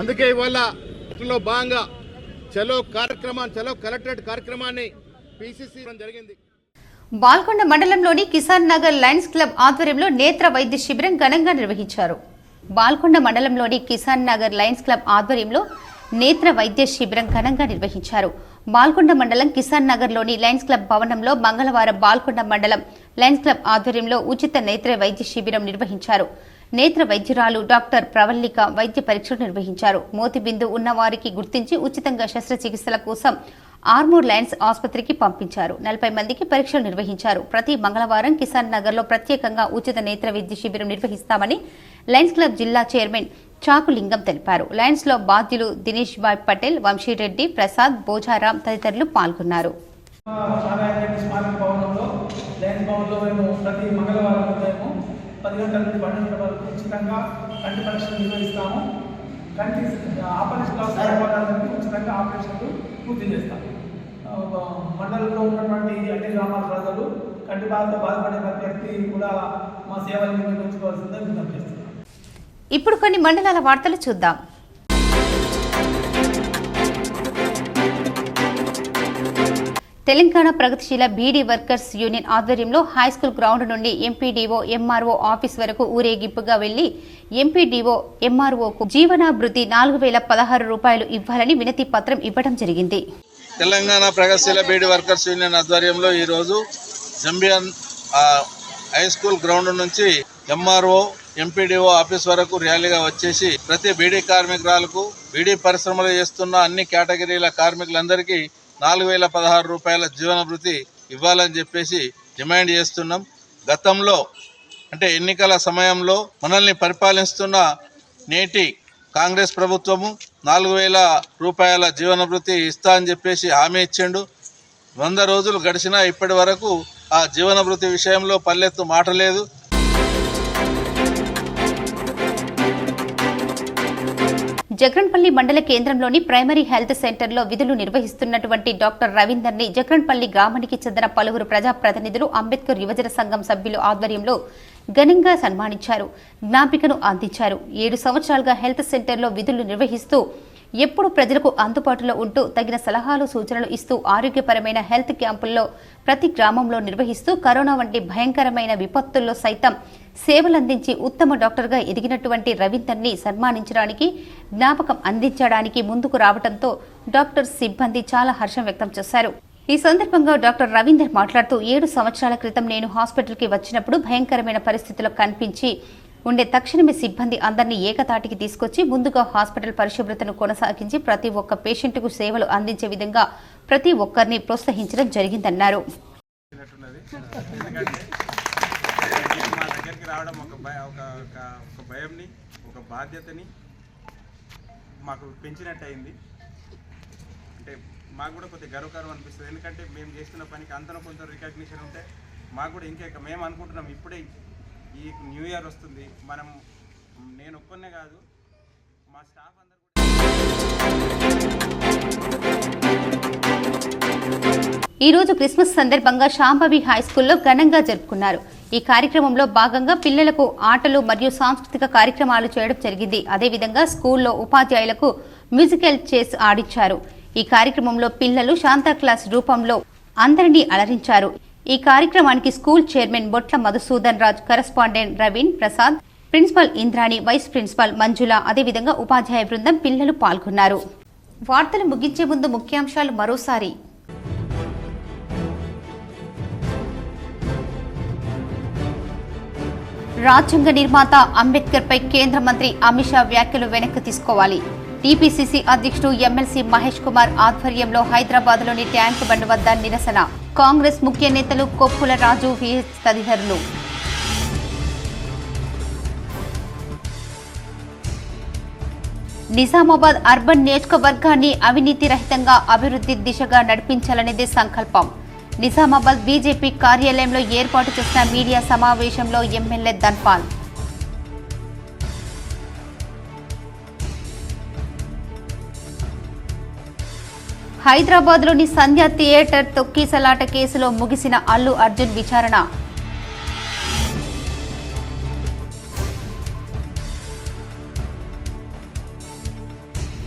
అందుకే ఇవాళ భాగంగా చలో కలెక్టరేట్ కార్యక్రమాన్ని పీసీసీ జరిగింది. బాల్కొండ మండలంలోని కిసాన్ నగర్ లయన్స్ క్లబ్ ఆధ్వర్యంలో నేత్ర వైద్య శిబిరం ఘనంగా నిర్వహించారు. బాల్కొండ మండలంలోని కిసాన్ నగర్ లయన్స్ క్లబ్ ఆధ్వర్యంలో నేత్ర వైద్య శిబిరం ఘనంగా నిర్వహించారు. బాల్కొండ మండలం కిసాన్ నగర్ లోని లయన్స్ క్లబ్ భవనంలో మంగళవారం బాల్కొండ మండలం లయన్స్ క్లబ్ ఆధ్వర్యంలో ఉచిత నేత్ర వైద్య శిబిరం నిర్వహించారు. నేత్ర వైద్యురాలు డాక్టర్ ప్రవల్లిక వైద్య పరీక్షలు నిర్వహించారు. మోతిబిందు ఉన్న వారికి గుర్తించి ఉచితంగా శస్త్రచికిత్సల కోసం ఆర్మూర్ లయన్స్ ఆసుపత్రికి పంపించారు. 40 మందికి పరీక్షలు నిర్వహించారు. ప్రతి మంగళవారం కిసాన్ నగర్లో ప్రత్యేకంగా ఉచిత నేత్ర వైద్య శిబిరం నిర్వహిస్తామని లయన్స్ క్లబ్ జిల్లా చైర్మన్ చాకులింగం తెలిపారు. లయన్స్ లో బాధ్యులు దినేష్ బాయ్ పటేల్, వంశీరెడ్డి, ప్రసాద్, బోజారాం తదితరులు పాల్గొన్నారు. ప్రతి మంగళవారం ఉదయం 10 గంటల నుండి 12 గంటల వరకు ఉచితంగా కంటి పరీక్షలు నిర్వహిస్తాము. కంటి ఆపరేషన్ అవసరం ఉచితంగా ఆపరేషన్లు పూర్తి చేస్తాము. మండలంలో ఉన్నటువంటి అన్ని గ్రామాల ప్రజలు కంటి బాధతో బాధపడే ప్రతి వ్యక్తి కూడా మా సేవలు వినియోగించుకోవాల్సిందే విజ్ఞప్తి చేస్తున్నాం. ఇప్పుడు కొన్ని మండలాల వార్తలు చూద్దాం. తెలంగాణ ప్రగతిశీల బీడీ వర్కర్స్ యూనియన్ ఆధ్వర్యంలో హైస్కూల్ గ్రౌండ్ నుండి ఎంపీడీఓ ఎంఆర్ఓ ఆఫీస్ వరకు ఊరేగింపుగా వెళ్లి ఎంపీడీఓ ఎంఆర్ఓకు జీవనాభివృద్ధి 4016 రూపాయలు ఇవ్వాలని వినతి పత్రం ఇవ్వడం జరిగింది. తెలంగాణ ప్రగతిశీల బీడీ వర్కర్స్ యూనియన్ ఆధ్వర్యంలో ఈరోజు జంబియన్ హైస్కూల్ గ్రౌండ్ నుంచి ఎంఆర్ఓ ఎంపీడీఓ ఆఫీస్ వరకు ర్యాలీగా వచ్చేసి ప్రతి బీడీ కార్మికురాలకు బీడీ పరిశ్రమలు చేస్తున్న అన్ని కేటగిరీల కార్మికులందరికీ 4016 రూపాయల జీవనభృతి ఇవ్వాలని చెప్పేసి డిమాండ్ చేస్తున్నాం. గతంలో అంటే ఎన్నికల సమయంలో మనల్ని పరిపాలిస్తున్న నేటి కాంగ్రెస్ ప్రభుత్వము 4000 రూపాయల జీవనభృతి ఇస్తా అని చెప్పేసి హామీ ఇచ్చిండు. 100 రోజులు గడిచినా ఇప్పటి వరకు ఆ జీవనభృతి విషయంలో పల్లెత్తు మాట లేదు. జగన్పల్లి మండల కేంద్రంలోని ప్రైమరీ హెల్త్ సెంటర్లో విధులు నిర్వహిస్తున్నటువంటి డాక్టర్ రవీందర్ ని జగన్పల్లి గ్రామానికి చెందిన పలువురు ప్రజాప్రతినిధులు అంబేద్కర్ యువజన సంఘం సభ్యులు ఆధ్వర్యంలో ఘనంగా సన్మానించారు. జ్ఞాపికను అందించారు. 7 సంవత్సరాలుగా హెల్త్ సెంటర్లో విధులు నిర్వహిస్తూ ఎప్పుడు ప్రజలకు అందుబాటులో ఉంటూ తగిన సలహాలు సూచనలు ఇస్తూ ఆరోగ్యపరమైన హెల్త్ క్యాంపుల్లో ప్రతి గ్రామంలో నిర్వహిస్తూ కరోనా వంటి భయంకరమైన విపత్తుల్లో సైతం సేవలందించి ఉత్తమ డాక్టర్గా ఎదిగినటువంటి రవీందర్ని సన్మానించడానికి జ్ఞాపకం అందించడానికి ముందుకు రావడంతో డాక్టర్ సిబ్బంది చాలా హర్షం వ్యక్తం చేశారు. ఈ సందర్భంగా డాక్టర్ రవీందర్ మాట్లాడుతూ 7 సంవత్సరాల క్రితం నేను హాస్పిటల్కి వచ్చినప్పుడు భయంకరమైన పరిస్థితుల్లో కనిపించి ఉండే తక్షణమే సిబ్బంది అందరినీ ఏకతాటికి తీసుకొచ్చి ముందుగా హాస్పిటల్ పరిశుభ్రతను కొనసాగించి ప్రతి ఒక్క పేషెంట్కు సేవలు అందించే విధంగా ప్రతి ఒక్కరిని ప్రోత్సహించడం జరిగిందన్నారు. మా దగ్గరికి రావడం ఒక భయంని ఒక బాధ్యతని మాకు పెంచినట్టు అయింది. అంటే మాకు కూడా కొద్దిగా గర్వకారం అనిపిస్తుంది. ఎందుకంటే మేము చేస్తున్న పనికి అంతలో కొంచెం రికగ్నిషన్ ఉంటే మాకు కూడా ఇంకా మేము అనుకుంటున్నాం ఇప్పుడే ఈ న్యూ ఇయర్ వస్తుంది, నేను ఒక్కనే కాదు మా స్టాఫ్ అందరూ. ఈ రోజు క్రిస్మస్ సందర్భంగా శాంభవి హైస్కూల్లో ఘనంగా జరుపుకున్నారు. ఈ కార్యక్రమంలో భాగంగా పిల్లలకు ఆటలు మరియు సాంస్కృతిక కార్యక్రమాలు చేయడం జరిగింది. అదేవిధంగా స్కూల్లో ఉపాధ్యాయులకు మ్యూజికల్ చైర్స్ ఆడించారు. ఈ కార్యక్రమంలో పిల్లలు శాంతాక్లాస్ రూపంలో అందరినీ అలరించారు. ఈ కార్యక్రమానికి school chairman Botla Madhusudan Raj, correspondent Raveen Prasad, principal Indrani, vice principal Manjula, అదేవిధంగా ఉపాధ్యాయ బృందం, పిల్లలు పాల్గొన్నారు. వార్తలు ముగించే ముందు ముఖ్యాంశాలు మరోసారి. రాజ్యాంగ నిర్మాత అంబేద్కర్ పై కేంద్ర మంత్రి అమిత్ షా వ్యాఖ్యలు వెనక్కి తీసుకోవాలి. టీపీసీసీ అధ్యక్షుడు ఎమ్మెల్సీ మహేష్ కుమార్ ఆధ్వర్యంలో హైదరాబాద్లోని ట్యాంక్ బండ్ వద్ద నిరసన. కాంగ్రెస్ ముఖ్య నేతలు కొప్పుల రాజు, విహెచ్ తదితరులు. నిజామాబాద్ అర్బన్ నియోజకవర్గాన్ని అవినీతి రహితంగా అభివృద్ధి దిశగా నడిపించాలనేదే సంకల్పం. నిజామాబాద్ బీజేపీ కార్యాలయంలో ఏర్పాటు చేసిన మీడియా సమావేశంలో ఎమ్మెల్యే ధన్పాల్. హైదరాబాద్లోని సంధ్య థియేటర్ తొక్కిసలాట కేసులో ముగిసిన అల్లు అర్జున్ విచారణ.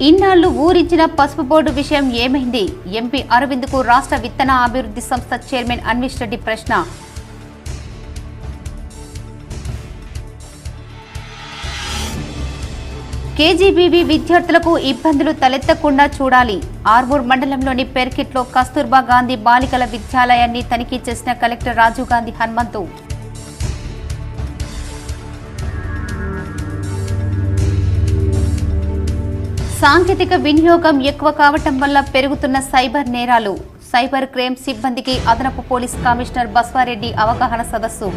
ఇన్నాళ్లు ఊరించిన పసుపు బోర్డు విషయం ఏమైంది? ఎంపీ అరవింద్కు రాష్ట్ర విత్తన అభివృద్ధి సంస్థ చైర్మన్ అన్విష్ రెడ్డి ప్రశ్న. కేజీబీవీ విద్యార్థులకు ఇబ్బందులు తలెత్తకుండా చూడాలి. ఆర్మూర్ మండలంలోని పెర్కిట్లో కస్తూర్బా గాంధీ బాలికల విద్యాలయాన్ని తనిఖీ చేసిన కలెక్టర్ రాజీవ్ గాంధీ హనుమంతు. సాంకేతిక వినియోగం ఎక్కువ కావటం వల్ల పెరుగుతున్న సైబర్ నేరాలు. సైబర్ క్రైమ్ సిబ్బందికి అదనపు పోలీస్ కమిషనర్ బస్వారెడ్డి అవగాహన సదస్సు.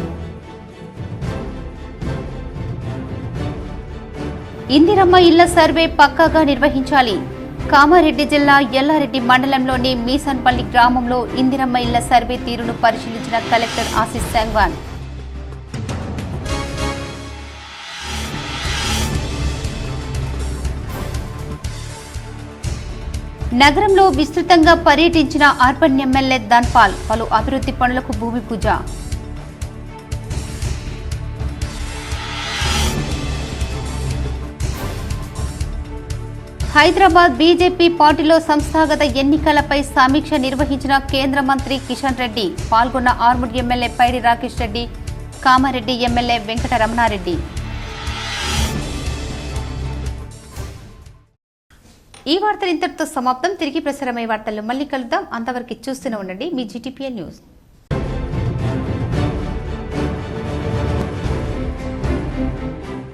ఇందిరమ్మ ఇళ్ల సర్వే పక్కాగా నిర్వహించాలి. కామారెడ్డి జిల్లా ఎల్లారెడ్డి మండలంలోని మీసన్పల్లి గ్రామంలో ఇందిరమ్మ ఇళ్ల సర్వే తీరును పరిశీలించిన కలెక్టర్ ఆశీష్ సంగ్వాన్. నగరంలో విస్తృతంగా పర్యటించిన అర్బన్ ఎమ్మెల్యే ధన్పాల్. పలు అభివృద్ధి పనులకు భూమి పూజ. హైదరాబాద్ బీజేపీ పార్టీలో సంస్థాగత ఎన్నికలపై సమీక్ష నిర్వహించిన కేంద్ర మంత్రి కిషన్ రెడ్డి. పాల్గొన్న ఆర్మూర్ ఎమ్మెల్యే పైడి రాకేష్ రెడ్డి, కామారెడ్డి ఎమ్మెల్యే వెంకట రమణారెడ్డి. ఈ వార్తలు ఇంతటితో సమాప్తం. తిరిగి ప్రసారమయ్యే వార్తల్లో మళ్ళీ కలుద్దాం. అంతవరకు చూస్తూనే ఉండండి మీ GTPL న్యూస్.